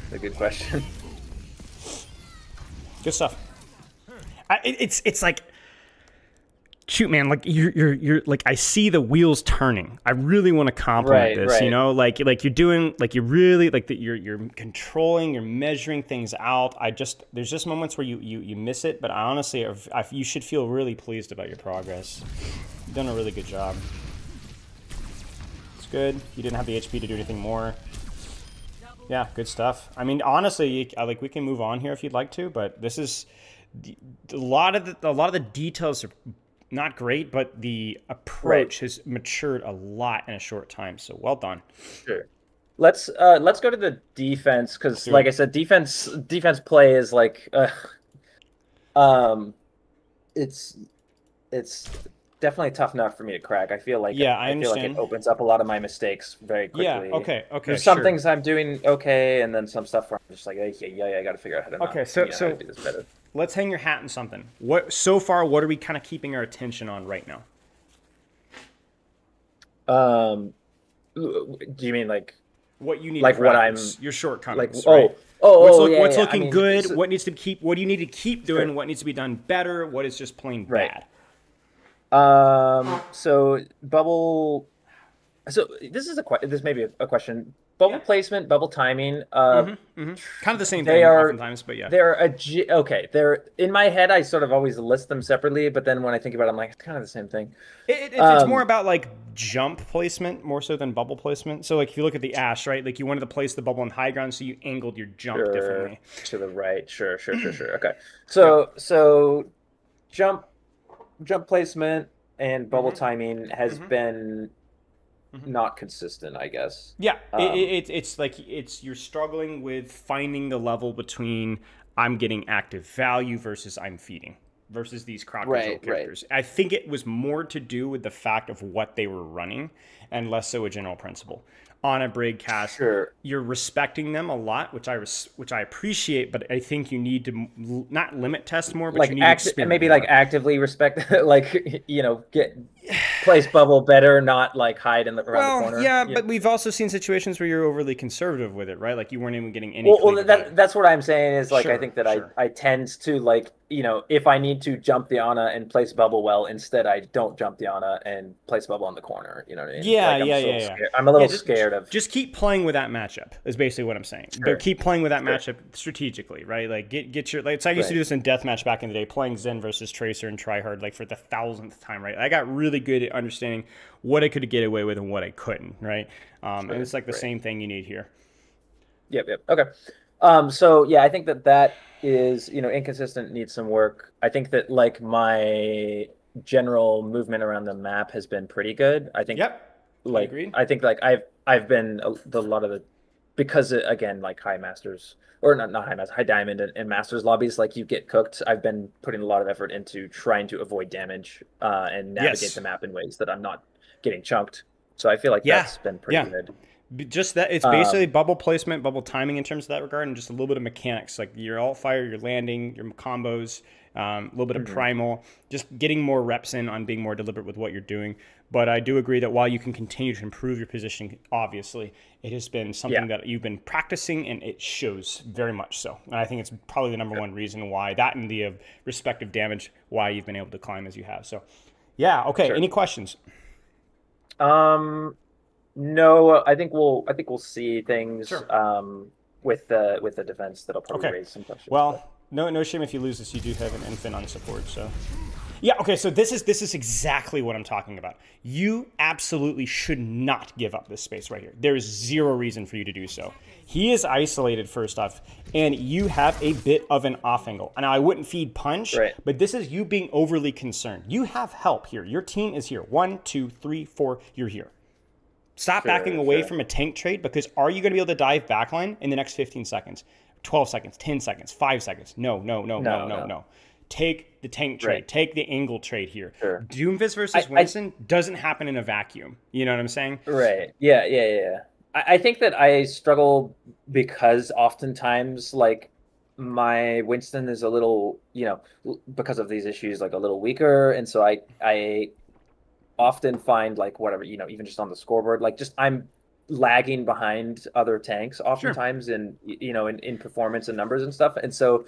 That's a good question. Good stuff. It's like, shoot, man, like you're like, I see the wheels turning. I really want to compliment this, you know, like you're doing, like you're really like that. You're controlling, you're measuring things out. There's just moments where you miss it, but I honestly, you should feel really pleased about your progress. You've done a really good job. It's good. You didn't have the HP to do anything more. Yeah, good stuff. I mean, honestly, like we can move on here if you'd like to, but this is a lot of the details are not great, but the approach has matured a lot in a short time. So well done. Sure. Let's go to the defense, because like I said, defense play is like it's definitely tough enough for me to crack. I feel like I feel like it opens up a lot of my mistakes very quickly. Yeah, okay. There's some things I'm doing okay, and then some stuff where I'm just like, yeah, I got to figure out how to how to do this better. Let's hang your hat in something. What are we kind of keeping our attention on right now? Do you mean like what you need? Like what I'm your shortcomings, like? Right? What's looking good? What needs to keep? What do you need to keep doing? What needs to be done better? What is just plain bad? So bubble. So this may be a question. Bubble placement, bubble timing. Kind of the same thing oftentimes, but yeah. They're in my head. I sort of always list them separately, but then when I think about it, I'm like, it's kind of the same thing. It's more about like jump placement more so than bubble placement. So like if you look at the Ash, right, like you wanted to place the bubble on high ground, so you angled your jump differently. To the right. Sure. Okay. So jump placement and bubble timing has been not consistent, I guess. Yeah, it's like you're struggling with finding the level between I'm getting active value versus I'm feeding versus these crowd control characters. I think it was more to do with the fact of what they were running and less so a general principle. On a Brig cast, you're respecting them a lot, which I appreciate, but I think you need to not limit test more, but like you need to experiment maybe more. Like actively respect, like get place bubble better, not like hide around the corner. Yeah, but we've also seen situations where you're overly conservative with it, right? Like you weren't even getting any. That's what I'm saying is like I think that I tend to like if I need to jump the Ana and place bubble well, instead I don't jump the Ana and place bubble on the corner. You know what I mean? Yeah. I'm a little scared. Just keep playing with that matchup is basically what I'm saying. But keep playing with that matchup strategically, right? Like get your like. So I used to do this in deathmatch back in the day, playing Zen versus Tracer and Tryhard like for the 1000th time, right? I got really good at understanding what I could get away with and what I couldn't, right? And it's like the same thing you need here. Yep. Okay. So yeah, I think that is inconsistent, needs some work. I think that like my general movement around the map has been pretty good. I think. Yep. Like agreed. I think like I've been a lot of the because again like high masters or not high master, high diamond and masters lobbies, like you get cooked. I've been putting a lot of effort into trying to avoid damage and navigate the map in ways that I'm not getting chunked. So I feel like that's been pretty good. Just that it's basically bubble placement, bubble timing in terms of that regard, and just a little bit of mechanics, like your alt fire, your landing, your combos, a little bit of primal, just getting more reps in on being more deliberate with what you're doing. But I do agree that while you can continue to improve your positioning, obviously, it has been something that you've been practicing, and it shows very much so. And I think it's probably the number one reason why, that and the respective damage, why you've been able to climb as you have. So, yeah, okay. Any questions? No, I think we'll see things Sure. with the defense that'll probably raise some questions. Well, no shame if you lose this. You do have an infant on support, so yeah. Okay, so this is exactly what I'm talking about. You absolutely should not give up this space right here. There is zero reason for you to do so. He is isolated first off, and you have a bit of an off angle. Now, I wouldn't feed punch, but this is you being overly concerned. You have help here. Your team is here. 1, 2, 3, 4. You're here. Stop backing away from a tank trade, because are you going to be able to dive backline in the next 15 seconds, 12 seconds, 10 seconds, 5 seconds? No. Take the tank trade. Take the angle trade here. Doomfist versus Winston doesn't happen in a vacuum. You know what I'm saying? Right. Yeah. I think that I struggle because oftentimes, like, my Winston is a little, because of these issues, like a little weaker. And so I often find, like, whatever, even just on the scoreboard, like, just I'm lagging behind other tanks oftentimes in performance and numbers and stuff. And so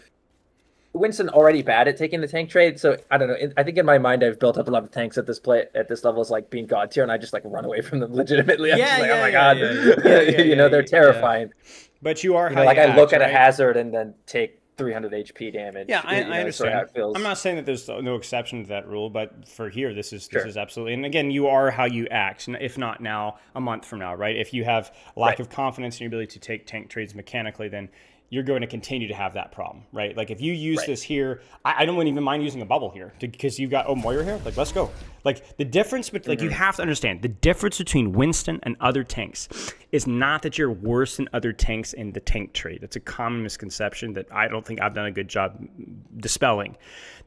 Winston already bad at taking the tank trade, so I don't know. I think in my mind I've built up a lot of tanks at this level, is like being god tier, and I just like run away from them legitimately. I'm just like, oh my god, they're terrifying. Yeah. But you are like I look at a hazard and then take 300 HP damage. Yeah, I understand. Sort of how it feels. I'm not saying that there's no exception to that rule, but for here, this is absolutely. And again, you are how you act. If not now, a month from now, right? If you have lack of confidence in your ability to take tank trades mechanically, then you're going to continue to have that problem, right? Like if you use this here, I don't even mind using a bubble here because you've got Moira here. Like, let's go. Like the difference, but like you have to understand the difference between Winston and other tanks is not that you're worse than other tanks in the tank trade. That's a common misconception that I don't think I've done a good job dispelling.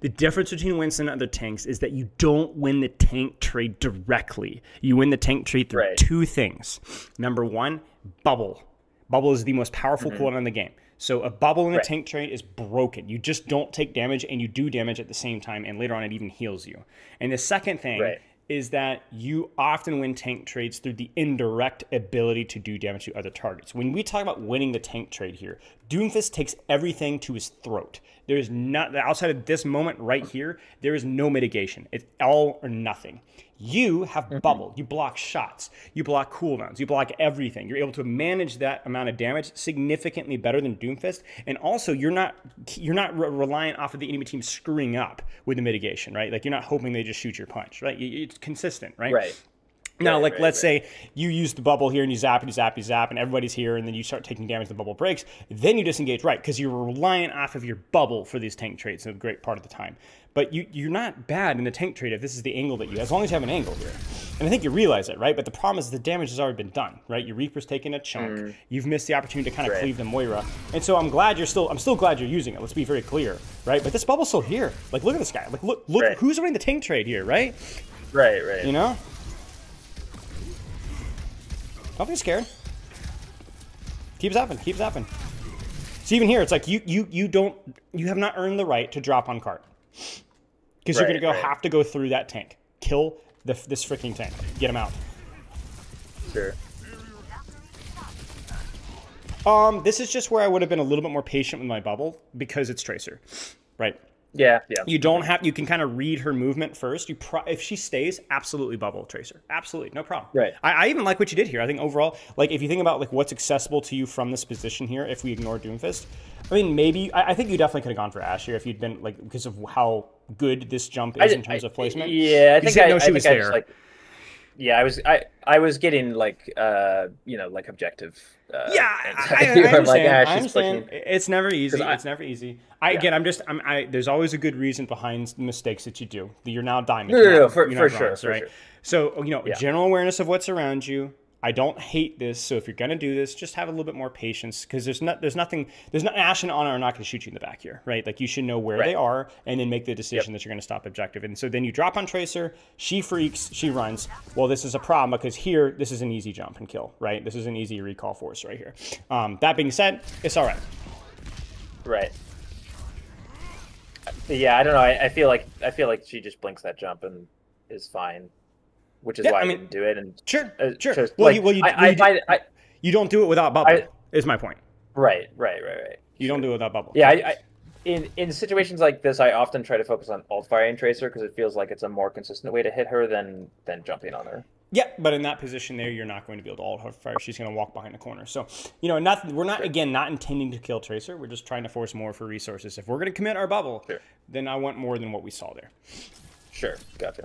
The difference between Winston and other tanks is that you don't win the tank trade directly. You win the tank trade through two things. Number one, bubble. Bubble is the most powerful cooldown in the game. So a bubble in a tank trade is broken. You just don't take damage, and you do damage at the same time, and later on it even heals you. And the second thing is that you often win tank trades through the indirect ability to do damage to other targets. When we talk about winning the tank trade here, Doomfist takes everything to his throat. There is not, outside of this moment right here, there is no mitigation. It's all or nothing. You have bubble. You block shots. You block cooldowns. You block everything. You're able to manage that amount of damage significantly better than Doomfist. And also, you're not reliant off of the enemy team screwing up with the mitigation, right? Like, you're not hoping they just shoot your punch, right? It's consistent, right? Right. Now, let's say you use the bubble here and you zap, and everybody's here, and then you start taking damage, the bubble breaks. Then you disengage, right? Because you're reliant off of your bubble for these tank trades a great part of the time. But you're not bad in the tank trade if this is the angle that as long as you have an angle here. And I think you realize it, right? But the problem is the damage has already been done, right? Your Reaper's taking a chunk. You've missed the opportunity to kind of cleave the Moira. And so I'm still glad you're using it. Let's be very clear, right? But this bubble's still here. Like, look at this guy. Like, look who's winning the tank trade here, right? Right. You know? Don't be scared. Keep zapping. So even here, it's like you have not earned the right to drop on cart. Because you're going to have to go through that tank. Kill this freaking tank. Get him out. Sure. This is just where I would have been a little bit more patient with my bubble because it's Tracer, right? Yeah. You can kind of read her movement first. If she stays, absolutely bubble Tracer. Absolutely, no problem. Right. I even like what you did here. I think overall, like if you think about like what's accessible to you from this position here, if we ignore Doomfist, I mean, maybe I think you definitely could have gone for Ashe here if you'd been like because of how good this jump is in terms of placement. Yeah, I think I was there. Just, like, yeah, I was getting like like objective. I understand. Like, I understand. It's never easy. There's always a good reason behind the mistakes that you do. You're now diamond. For sure. So general awareness of what's around you. I don't hate this. So if you're going to do this, just have a little bit more patience, because there's not Ash and Ana are not going to shoot you in the back here, right? Like, you should know where they are and then make the decision that you're going to stop objective. And so then you drop on Tracer, she freaks, she runs. Well, this is a problem because here, this is an easy jump and kill, right? This is an easy recall force right here. That being said, it's all right. Right. Yeah, I don't know. I feel like she just blinks that jump and is fine, which is why I didn't do it. And sure. Well, you don't do it without bubble. Is my point. Right. You don't do it without bubble. Yeah, in situations like this, I often try to focus on alt firing Tracer because it feels like it's a more consistent way to hit her than jumping on her. Yeah, but in that position there, you're not going to be able to alt fire. She's going to walk behind the corner. So, we're not intending to kill Tracer. We're just trying to force more for resources. If we're going to commit our bubble, then I want more than what we saw there. Sure, gotcha.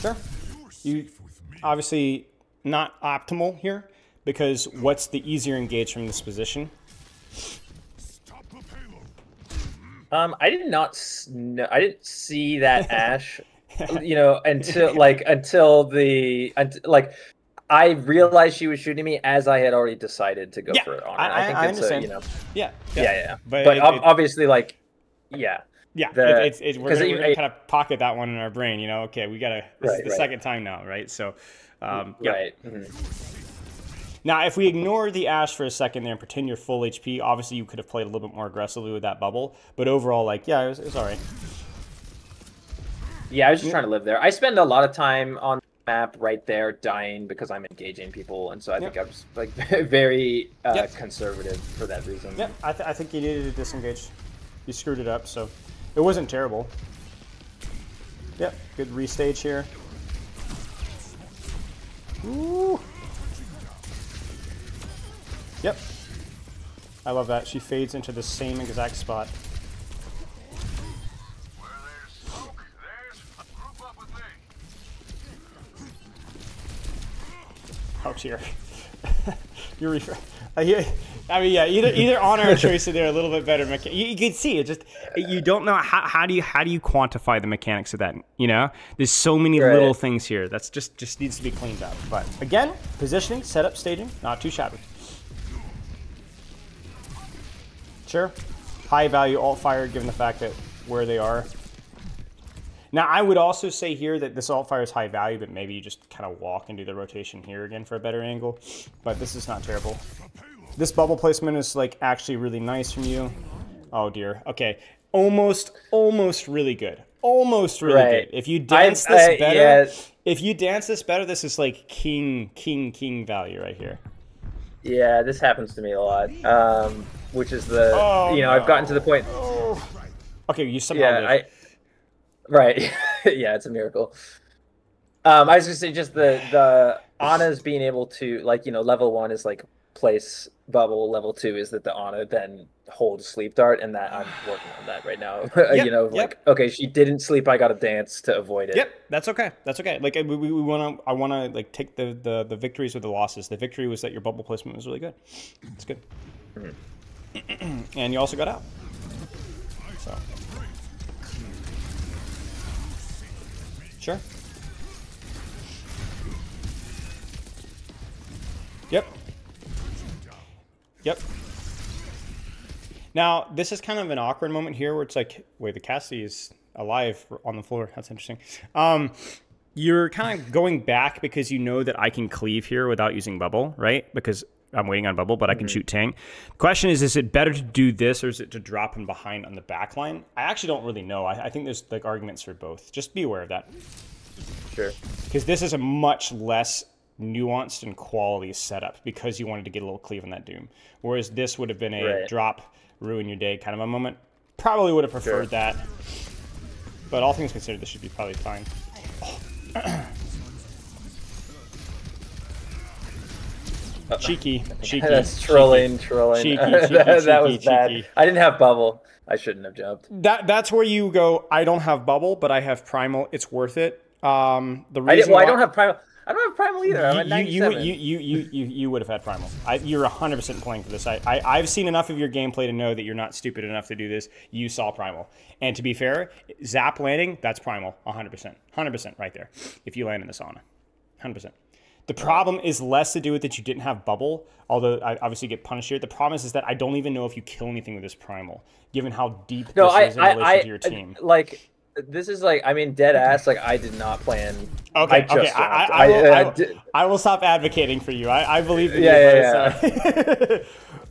Sure. You obviously not optimal here, because what's the easier engage from this position? I didn't see that Ash. Until I realized she was shooting me as I had already decided to go for it on her. I think it's understand. Yeah. But obviously, we're gonna kind of pocket that one in our brain. Okay, we gotta. This is the second time now, right? So, right. Mm-hmm. Now, if we ignore the Ash for a second there and pretend you're full HP, obviously you could have played a little bit more aggressively with that bubble. But overall, it was all right. Yeah, I was just trying to live there. I spend a lot of time on the map right there dying because I'm engaging people, and so I think I was very conservative for that reason. Yeah, I think you needed to disengage. You screwed it up, so it wasn't terrible. Yep, good restage here. Ooh. Yep. I love that. She fades into the same exact spot. Oh dear. You're either Honor or Tracer there a little bit better. You can see it. Just you don't know how do you quantify the mechanics of that? There's so many little things here. That's just needs to be cleaned up. But again, positioning, setup, staging, not too shabby. Sure, high value alt fire given the fact that where they are. Now, I would also say here that this alt fire is high value, but maybe you just kind of walk and do the rotation here again for a better angle. But this is not terrible. This bubble placement is actually really nice from you. Oh dear. Okay, almost really good. Almost really good. If you dance this better, this is like king value right here. Yeah, this happens to me a lot. Which is I've gotten to the point. Oh. Okay, you somehow live. Right. Yeah, it's a miracle. I was gonna say just the Ana's being able to level 1 is place bubble, level 2 is that the Ana then holds sleep dart, and that I'm working on that right now. Okay, she didn't sleep, I gotta dance to avoid it. Yep, that's okay. That's okay. I wanna take the victories with the losses. The victory was that your bubble placement was really good. It's good. Mm-hmm. And you also got out. So sure. Yep. Now, this is kind of an awkward moment here where it's wait, the Cassie is alive on the floor. That's interesting. You're kind of going back because you know that I can cleave here without using bubble, right? Because I'm waiting on bubble, but I can shoot Tang. The question is it better to do this or is it to drop him behind on the back line? I actually don't really know. I think there's arguments for both. Just be aware of that. Sure. Because this is a much less nuanced and quality setup because you wanted to get a little cleave on that Doom. Whereas this would have been a drop, ruin your day kind of a moment. Probably would have preferred that. But all things considered, this should be probably fine. Cheeky. That's trolling. Cheeky, that was bad. I didn't have bubble. I shouldn't have jumped. That's where you go, I don't have bubble, but I have primal. It's worth it. I don't have primal. I don't have primal either. I'm at 97. You would have had primal. You're 100% playing for this. I've seen enough of your gameplay to know that you're not stupid enough to do this. You saw primal. And to be fair, zap landing, that's primal, 100%. 100% right there, if you land in the sauna. 100%. The problem is less to do with that you didn't have bubble, although I obviously get punished here. The problem is that I don't even know if you kill anything with this primal, given how deep No, this is in relation to your team. like this is like, I mean, dead ass. Like I did not plan. Okay, I just I will stop advocating for you. I believe in you. Yeah.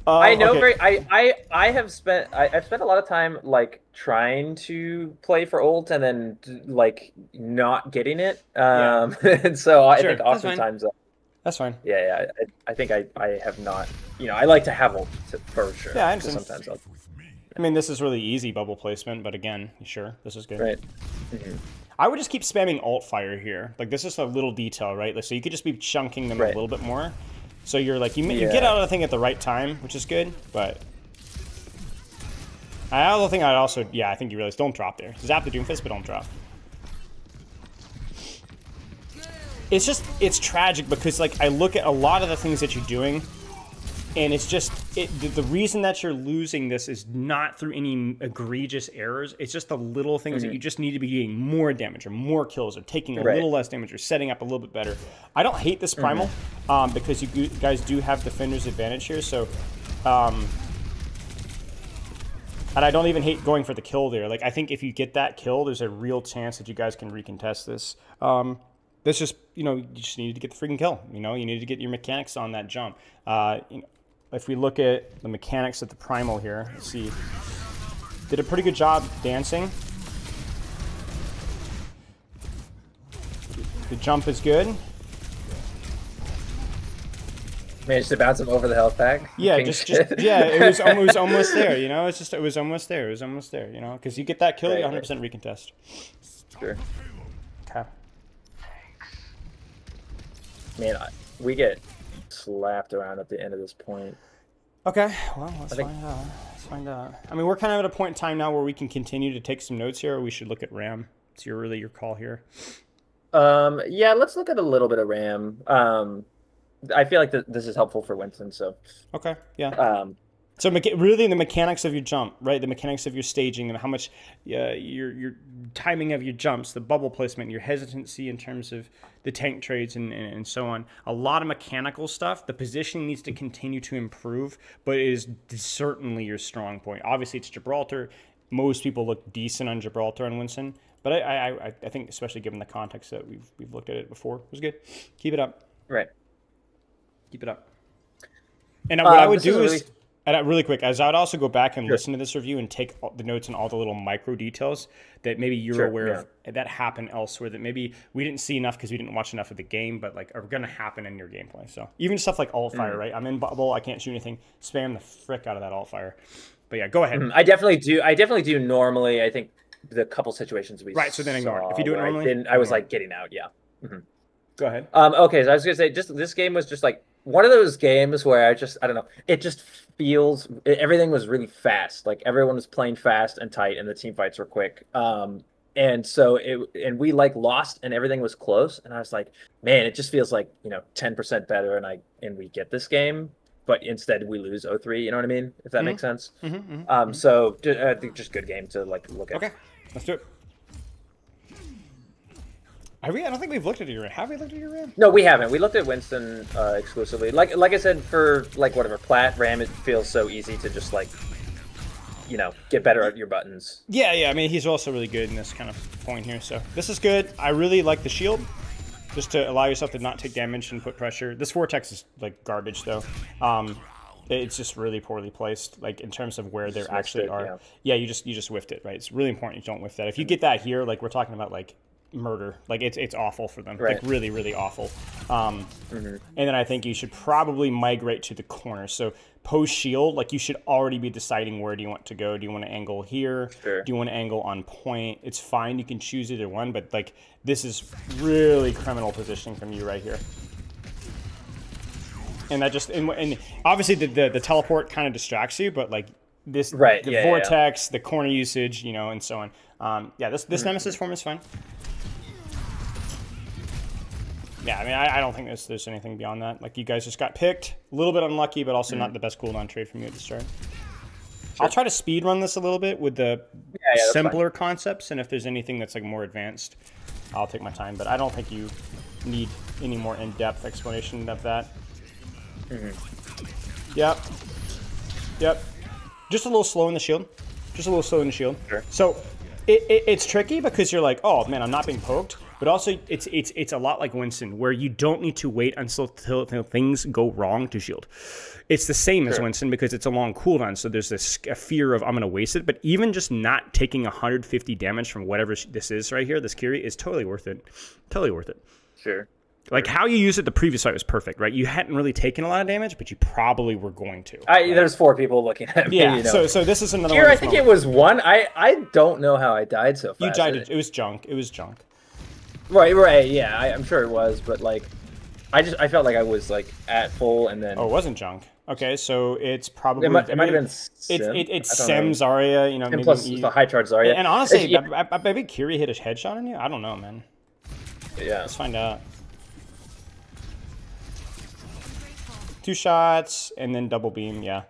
I know okay. I've spent a lot of time like trying to play for ult and then like not getting it. Yeah. And so I Sure, think oftentimes that's fine. I think I have not, you know, I like to have ult for sure. Yeah, I understand. Sometimes I mean, this is really easy bubble placement, but again, sure, this is good. Right. I would just keep spamming alt fire here. Like, this is a little detail, right? Like, so you could just be chunking them a little bit more. So you're like, you get out of the thing at the right time, which is good, but... I also think I think you realize, don't drop there. Zap the Doomfist, but don't drop. It's just, it's tragic because, like, I look at a lot of the things that you're doing, and it's just, the reason that you're losing this is not through any egregious errors. It's just the little things that you just need to be doing more damage or more kills or taking a little less damage or setting up a little bit better. I don't hate this primal because you guys do have defender's advantage here. So, and I don't even hate going for the kill there. Like, I think if you get that kill, there's a real chance that you guys can recontest this. That's just, you know, you just needed to get the freaking kill. You know, you needed to get your mechanics on that jump. You know, if we look at the mechanics at the primal here, let's see. Did a pretty good job dancing. The jump is good. Managed to bounce him over the health pack. Yeah, it was almost there. You know, it was almost there. You know, because you get that kill, you 100% recontest. Sure. Okay. Man, we get slapped around at the end of this point. Okay, well, let's find out. I mean, we're kind of at a point in time now where we can continue to take some notes here, or we should look at RAM. It's really your call here. Yeah, let's look at a little bit of RAM. I feel like this is helpful for Winston, so. Okay, yeah. So really the mechanics of your jump, right? The mechanics of your staging and how much your timing of your jumps, the bubble placement, your hesitancy in terms of the tank trades and so on. A lot of mechanical stuff. The positioning needs to continue to improve, but it is certainly your strong point. Obviously, it's Gibraltar. Most people look decent on Gibraltar and Winston, but I think especially given the context that we've looked at it before, it was good. Keep it up. Right. Keep it up. And what I would do is... And really quick, as I would also go back and listen to this review and take the notes on all the little micro details that maybe you're aware of that happen elsewhere, that maybe we didn't see enough because we didn't watch enough of the game, but like are going to happen in your gameplay. So even stuff like alt fire, right? I'm in bubble, I can't shoot anything. Spam the frick out of that alt fire. But yeah, go ahead. I definitely do normally. I think the couple situations we so then ignore it. If you do it normally, I was like getting out. Yeah. Go ahead. Okay, so I was gonna say, just this game was just like one of those games where I don't know, it just feels, everything was really fast. Like everyone was playing fast and tight, and the team fights were quick. And so we like lost, and everything was close. And I was like, man, it just feels like 10% better, and we get this game, but instead we lose 0-3. You know what I mean? If that makes sense. So I think just good game to like look at. Okay, let's do it. I don't think we've looked at your RAM. Have we looked at your RAM? No, we haven't. We looked at Winston exclusively. Like I said, for like whatever plat RAM, it feels so easy to just like, get better at your buttons. Yeah. I mean, he's also really good in this kind of point here. So this is good. I really like the shield, just to allow yourself to not take damage and put pressure. This vortex is like garbage though. It's just really poorly placed, like in terms of where they actually are. Yeah, you just whiffed it, right? It's really important you don't whiff that. If you get that here, like we're talking about like murder, like it's awful for them, like really awful. And then I think you should probably migrate to the corner. So post shield, like you should already be deciding where do you want to go. Do you want to angle here? Do you want to angle on point? It's fine, you can choose either one, but like this is really criminal positioning from you right here. And that just and obviously the teleport kind of distracts you, but like this the vortex, the corner usage, and so on. This Nemesis form is fine. Yeah, I mean, I don't think there's anything beyond that. Like, you guys just got picked. A little bit unlucky, but also not the best cooldown trade from you at the start. I'll try to speed run this a little bit with the simpler concepts, and if there's anything that's, like, more advanced, I'll take my time. But I don't think you need any more in-depth explanation of that. Mm-hmm. Yep. Yep. Just a little slow in the shield. Just a little slow in the shield. Sure. So it's tricky because you're like, oh man, I'm not being poked. But also, it's a lot like Winston, where you don't need to wait until things go wrong to shield. It's the same as Winston because it's a long cooldown, so there's a fear of I'm going to waste it. But even just not taking 150 damage from whatever this is right here, this Kiri, is totally worth it. Totally worth it. Sure. Like how you used it the previous fight was perfect, right? You hadn't really taken a lot of damage, but you probably were going to. Right? There's 4 people looking at me. Yeah, you know? so this is another Here, one. I think it was 1. I don't know how I died so fast. You died. It was junk. It was junk. Right. Yeah, I'm sure it was, but like, I felt like I was like at full, and then. Oh, it wasn't junk. Okay, so it's probably. It might have been. It's Sem Zarya, you know. And plus the high charge Zarya. And honestly, maybe Kiri hit a headshot on you. I don't know, man. Yeah. Let's find out. 2 shots and then double beam. Yeah.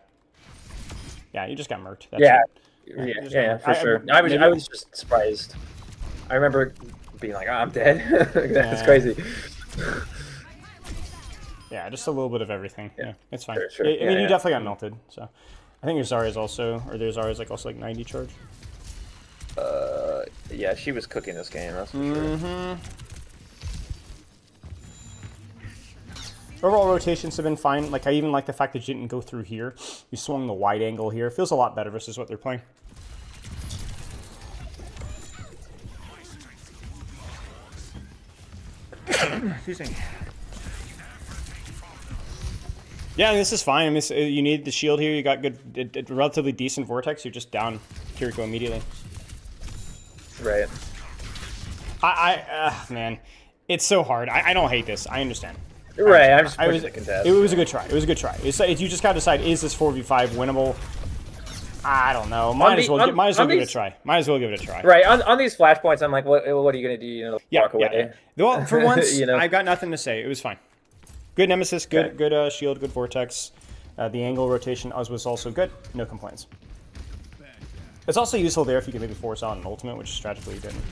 Yeah, you just got murked. That's it. Yeah, for sure. I was just surprised. I remember being like, oh, I'm dead. That's crazy. Yeah, just a little bit of everything. Yeah, it's fine. Sure. I mean, you definitely got melted. So, I think your Zarya's also, or their Zarya's like also like 90 charge. Yeah, she was cooking this game. That's for sure. Overall rotations have been fine. Like I even like the fact that you didn't go through here. You swung the wide angle here. It feels a lot better versus what they're playing. Excuse me. Yeah, this is fine. I mean, you need the shield here. You got good, relatively decent vortex. You're just down Kiriko immediately. Right. Man, it's so hard. I don't hate this. I understand. Right. I'm just pushing the contest. It was a good try. It was a good try. You just got to decide: is this 4v5 winnable? I don't know. Might as well give it a try. Might as well give it a try. Right. On these flashpoints, I'm like, what are you gonna do? You know, walk away. Yeah. Well, for once, I've got nothing to say. It was fine. Good Nemesis, good shield, good vortex. The angle rotation was also good. No complaints. It's also useful there if you can maybe force on an ultimate, which tragically you didn't.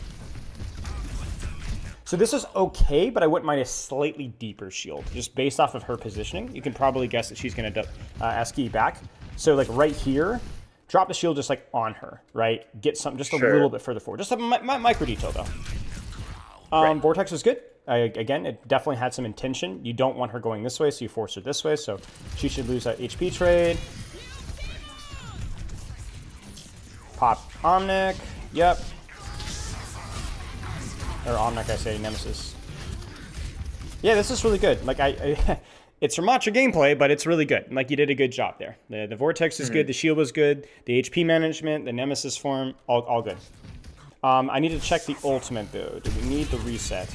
So this is okay, but I wouldn't mind a slightly deeper shield. Just based off of her positioning, you can probably guess that she's going to Aski back. So like right here, drop the shield just like on her, right? Get something just a little bit further forward. Just a micro detail though. Vortex is good. Again, it definitely had some intention. You don't want her going this way, so you force her this way. So she should lose that HP trade. Pop Omnic. Yep. Or Omnic, I say, Nemesis. Yeah, this is really good. Like, it's Ramattra gameplay, but it's really good. Like, you did a good job there. The Vortex is good, the shield was good, the HP management, the Nemesis form, all good. I need to check the ultimate, though. Do we need the reset?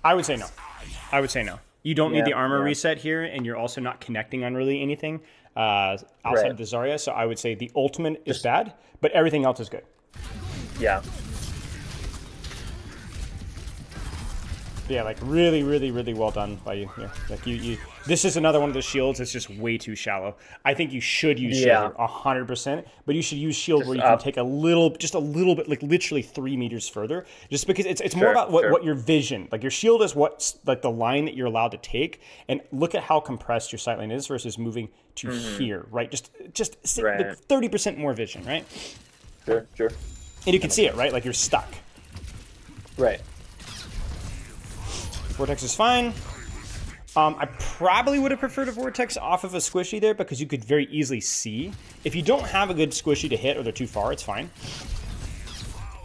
I would say no. I would say no. You don't need the armor reset here, and you're also not connecting on really anything outside of the Zarya, so I would say the ultimate is bad, but everything else is good. Yeah. Yeah, like really, really, really well done by you here. Like this is another one of the shields that's just way too shallow. I think you should use shield 100%, but you should use shield just where you can take just a little bit, like literally 3 meters further, just because it's more about what your vision, like your shield is what's like the line that you're allowed to take, and look at how compressed your sight line is versus moving to here, right? Just like 30% more vision, right? Sure. And you can see it, right? Like you're stuck. Right. Vortex is fine. I probably would have preferred a Vortex off of a squishy there because you could very easily see. If you don't have a good squishy to hit or they're too far, it's fine.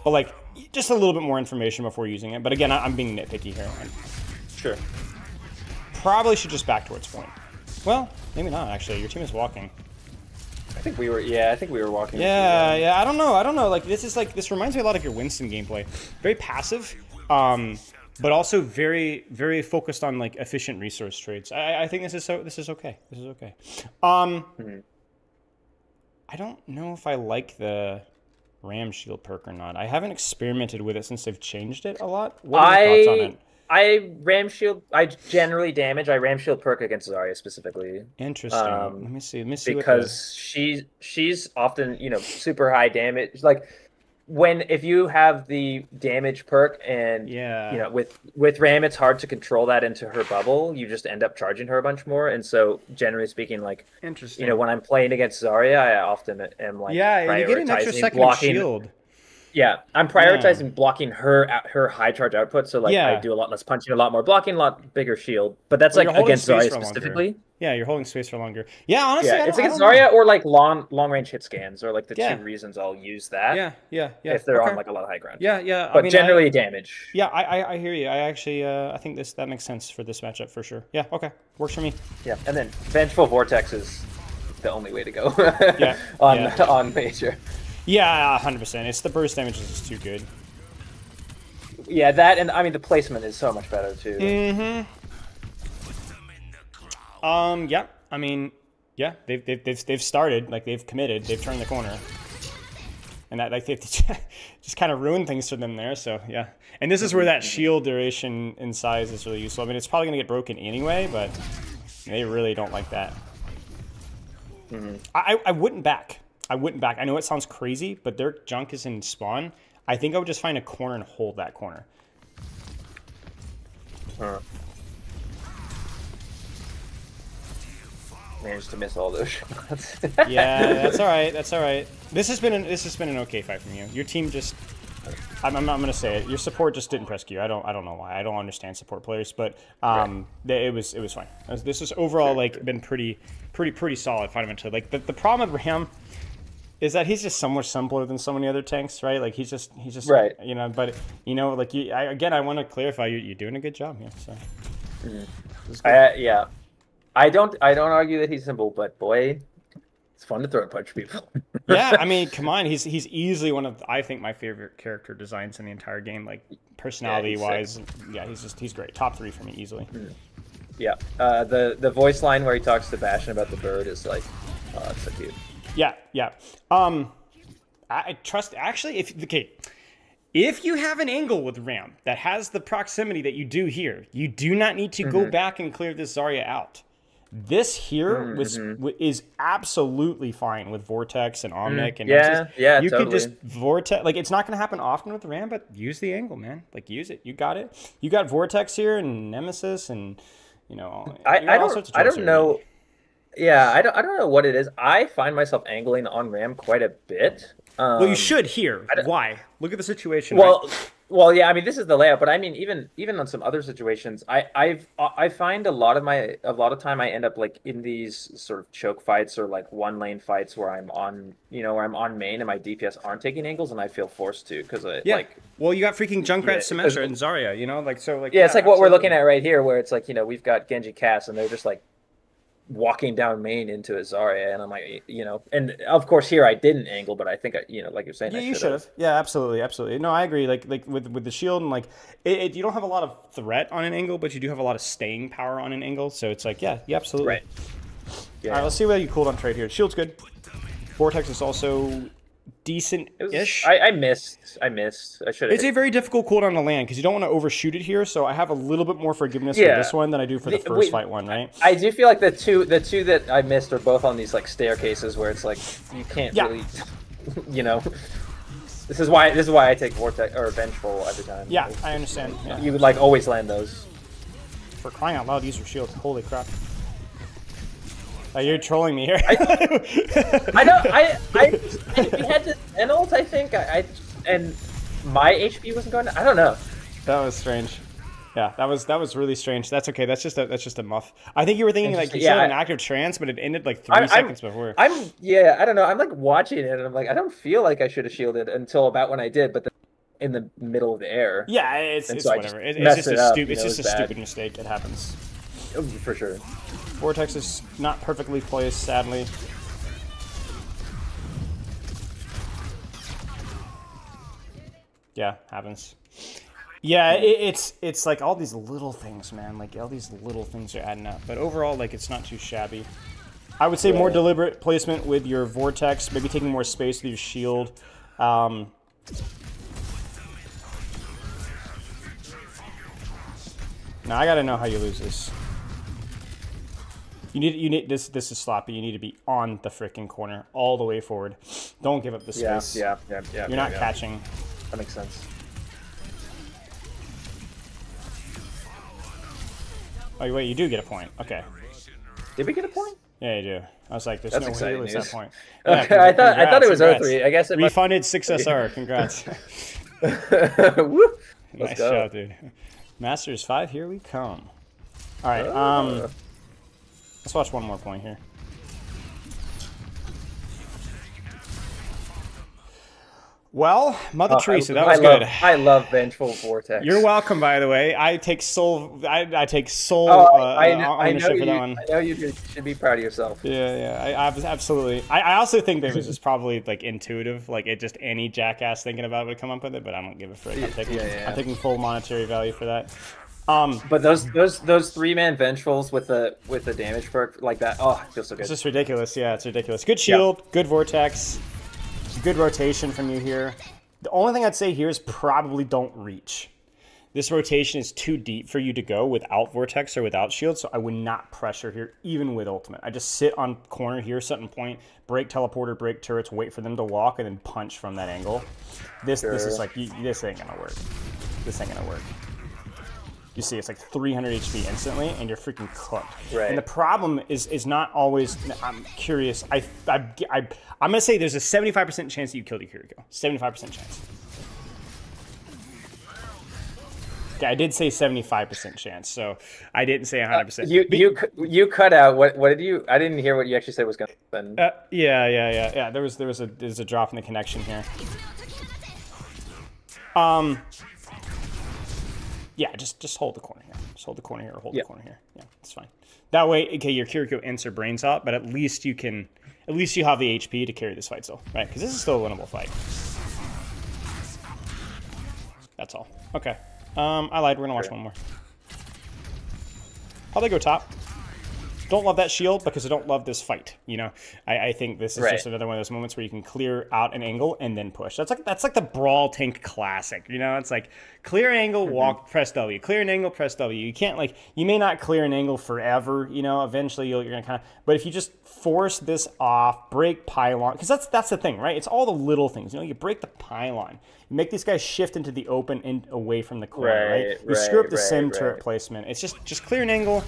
But like, just a little bit more information before using it. But again, I'm being nitpicky here. Sure. Probably should just back towards point. Well, maybe not actually. Your team is walking. I think we were walking. Yeah, I don't know. Like this reminds me a lot of your Winston gameplay. Very passive. But also very, very focused on like efficient resource trades. I think this is okay. This is okay. I don't know if I like the Ram Shield perk or not. I haven't experimented with it since they've changed it a lot. What are your thoughts on it? I generally damage. I Ram Shield perk against Zarya specifically. Interesting. Let me see. Because she's often, super high damage. Like if you have the damage perk and Yeah. with Ram it's hard to control that into her bubble, you just end up charging her a bunch more. And so generally speaking, like Interesting. when I'm playing against Zarya, I often am like Yeah, and you get an extra prioritizing second of blocking. shield. Yeah, I'm Yeah. prioritizing blocking her high charge output, so like I Yeah. do a lot less punching, a lot more blocking, a lot bigger shield. But that's Well, you're like holding against space Zarya for longer. specifically. Yeah, you're holding space for longer. Yeah, honestly, Yeah, it's I against don't know. Zarya or like long range hit scans are like the two Yeah. reasons I'll use that Yeah. if they're on Okay. like a lot of high ground. Yeah. I But mean, generally damage. yeah, I hear you. I actually, I think that makes sense for this matchup for sure. Yeah. Okay. Works for me. Yeah, and then Vengeful Vortex is the only way to go Yeah. on Major. Yeah, 100%. It's the burst damage is just too good. Yeah, that and I mean the placement is so much better too. Mm-hmm. Yeah. I mean, yeah. They've started, like they've committed, they've turned the corner, and that like they've just kind of ruined things for them there. So yeah. And this is where that shield duration in size is really useful. I mean, it's probably gonna get broken anyway, but they really don't like that. I wouldn't back. I wouldn't back. I know it sounds crazy, but their junk is in spawn. I think I would just find a corner and hold that corner. Managed to miss all those shots. Yeah, that's all right. That's all right. This has been an okay fight from you. Your team just, I'm gonna say it. Your support just didn't press Q. I don't know why. I don't understand support players, but it was fine. This is overall like been pretty solid fundamentally. Like the problem with Ram is that he's just so much simpler than so many other tanks, right? Like he's just right. You know, but you know, like I want to clarify, you're doing a good job here. So Yeah, I don't argue that he's simple, but boy, it's fun to throw and punch people. Yeah, I mean, come on, he's easily one of I think my favorite character designs in the entire game, like personality wise. Yeah, he's great. Top 3 for me easily. Yeah, the voice line where he talks to Bastion about the bird is like, oh, that's so cute. Yeah. I trust actually if you have an angle with Ram that has the proximity that you do here, you do not need to go back and clear this Zarya out. This here is absolutely fine with Vortex and Omnic and Nexus. Yeah, you totally. could just Vortex, like it's not going to happen often with Ram, but use the angle, man. Like use it. You got it. You got Vortex here and Nemesis and you know. I don't know. Yeah, I don't know what it is. I find myself angling on Ram quite a bit. Well, you should here. Why? Look at the situation. Well, right? well, yeah. I mean, this is the layout, but I mean, even on some other situations, I find a lot of time I end up like in these sort of choke fights or like one lane fights where I'm on main and my DPS aren't taking angles and I feel forced to because like. Well, you got freaking Junkrat, Symmetra, and Zarya. You know, like so like. Yeah, it's like what we're looking at right here, where it's like we've got Genji Cass and they're just like walking down main into a Zarya, and I'm like, and of course here I didn't angle, but I think like you're saying, yeah, you should have. Yeah, absolutely. No, I agree. Like with the shield and like you don't have a lot of threat on an angle, but you do have a lot of staying power on an angle. So it's like, yeah, absolutely. Right. Yeah. All right, let's see what you cooled on trade here. Shield's good. Vortex is also decent-ish. I missed. I should have. It's a very difficult cooldown to land because you don't want to overshoot it here. So I have a little bit more forgiveness for this one than I do for the first fight one, right? I do feel like the two that I missed are both on these like staircases where it's like you can't really, This is why I take Vortex or Vengeful every time. Yeah, I understand. Yeah. You would like always land those. For crying out loud, use your shield. Holy crap. You're trolling me here. I know. We had to end ult, I think. And my HP wasn't going. I don't know. That was strange. Yeah, that was really strange. That's okay. That's just a muff. I think you were thinking like you said an active trance, but it ended like 3 seconds before. I don't know. I'm like watching it, and I'm like, I don't feel like I should have shielded until about when I did, but then in the middle of the air. Yeah, it's whatever. It's just a stupid mistake. It happens. For sure. Vortex is not perfectly placed, sadly. Yeah, happens. Yeah, it's like all these little things, man. Like all these little things are adding up. But overall, like it's not too shabby. I would say more deliberate placement with your Vortex, maybe taking more space with your shield. Now I gotta know how you lose this. You need this is sloppy. You need to be on the freaking corner all the way forward. Don't give up the Yeah, space. yeah. You're not catching. That makes sense. Oh, wait, you do get a point. Okay. Did we get a point? Yeah, you do. I was like, there's That's no way exciting to lose news. that point. Okay, Yeah, I thought it was congrats. 0-3. I guess it Refunded 6SR. Congrats. Woo! Nice job, dude. Masters 5, here we come. All right, let's watch one more point here. Well, Mother Teresa, that was good. I love Vengeful Vortex. You're welcome, by the way. I take sole ownership for that one. I know you should be proud of yourself. Yeah, I absolutely. I also think that was just probably like intuitive, like it just any jackass thinking about it would come up with it, but I don't give a frick. I'm taking full monetary value for that. But those 3-man Vengeful's with the damage perk like that, oh, it feels so good. It's just ridiculous. Yeah, it's ridiculous. Good shield, good vortex. Good rotation from you here. The only thing I'd say here is probably don't reach. This rotation is too deep for you to go without Vortex or without shield, so I would not pressure here, even with ultimate. I just sit on corner here, set in point, break teleporter, break turrets, wait for them to walk, and then punch from that angle. This is like, this ain't gonna work. This ain't gonna work. You see, it's like 300 HP instantly, and you're freaking cooked. Right. And the problem is not always. I'm curious. I'm gonna say there's a 75% chance that you killed your Kiriko. 75% chance. Okay, I did say 75% chance, so I didn't say 100%. You cut out. What did you? I didn't hear what you actually said was gonna happen. Yeah. There's a drop in the connection here. Yeah, just hold the corner here. Just hold the corner here or hold the corner here. Yeah, it's fine. That way, okay, your Kiriko ents her brains out, but at least you have the HP to carry this fight still, right? Because this is still a winnable fight. That's all. Okay. I lied. We're gonna watch one more. Probably go top. Don't love that shield because I don't love this fight. You know, I think this is just another one of those moments where you can clear out an angle and then push. That's like the brawl tank classic. You know, it's like clear angle, walk, press W. Clear an angle, press W. You can't you may not clear an angle forever. You know, eventually you're gonna kind of. But if you just force this off, break pylon, because that's the thing, right? It's all the little things. You know, you break the pylon. You make these guys shift into the open and away from the corner, right? You screw up the sim turret placement. It's just clear an angle.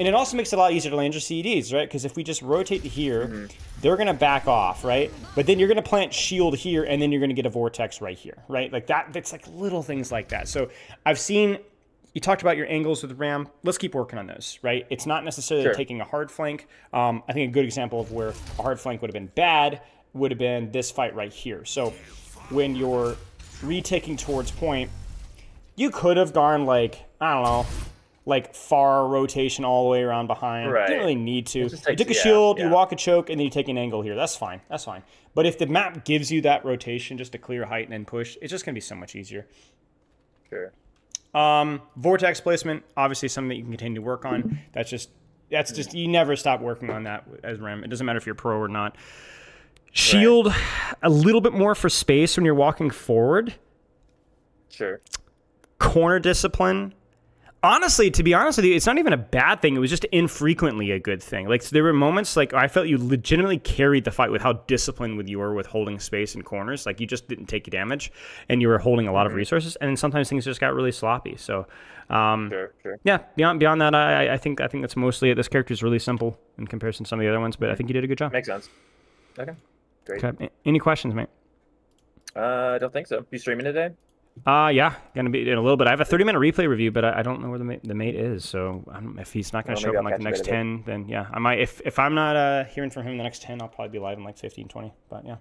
And it also makes it a lot easier to land your CDs, right? Because if we just rotate to here, they're going to back off, right? But then you're going to plant shield here, and then you're going to get a vortex right here, right? Like that. It's like little things like that. So I've seen, you talked about your angles with Ram. Let's keep working on those, right? It's not necessarily taking a hard flank. I think a good example of where a hard flank would have been bad would have been this fight right here. So when you're retaking towards point, you could have gone like, I don't know, like far rotation all the way around behind. Right. Didn't really need to. You took a shield, you walk a choke, and then you take an angle here. That's fine. That's fine. But if the map gives you that rotation just to clear height and then push, it's just going to be so much easier. Sure. Vortex placement, obviously something that you can continue to work on. That's just you never stop working on that as Rem. It doesn't matter if you're pro or not. Shield a little bit more for space when you're walking forward. Sure. Corner discipline. Honestly, to be honest with you, it's not even a bad thing. It was just infrequently a good thing. Like, so there were moments like I felt you legitimately carried the fight with how disciplined you were with holding space in corners. Like, you just didn't take damage, and you were holding a lot of resources. And then sometimes things just got really sloppy. So, sure. Yeah. Beyond that, I think that's mostly it. This character is really simple in comparison to some of the other ones, but I think you did a good job. Makes sense. Okay, great. Okay. Any questions, mate? I don't think so. You streaming today? Yeah, gonna be in a little bit. I have a 30-minute replay review, but I don't know where the mate is. So if he's not gonna show up in like the next 10, then yeah, I might. If I'm not hearing from him in the next 10, I'll probably be live in like 15, 20. But yeah.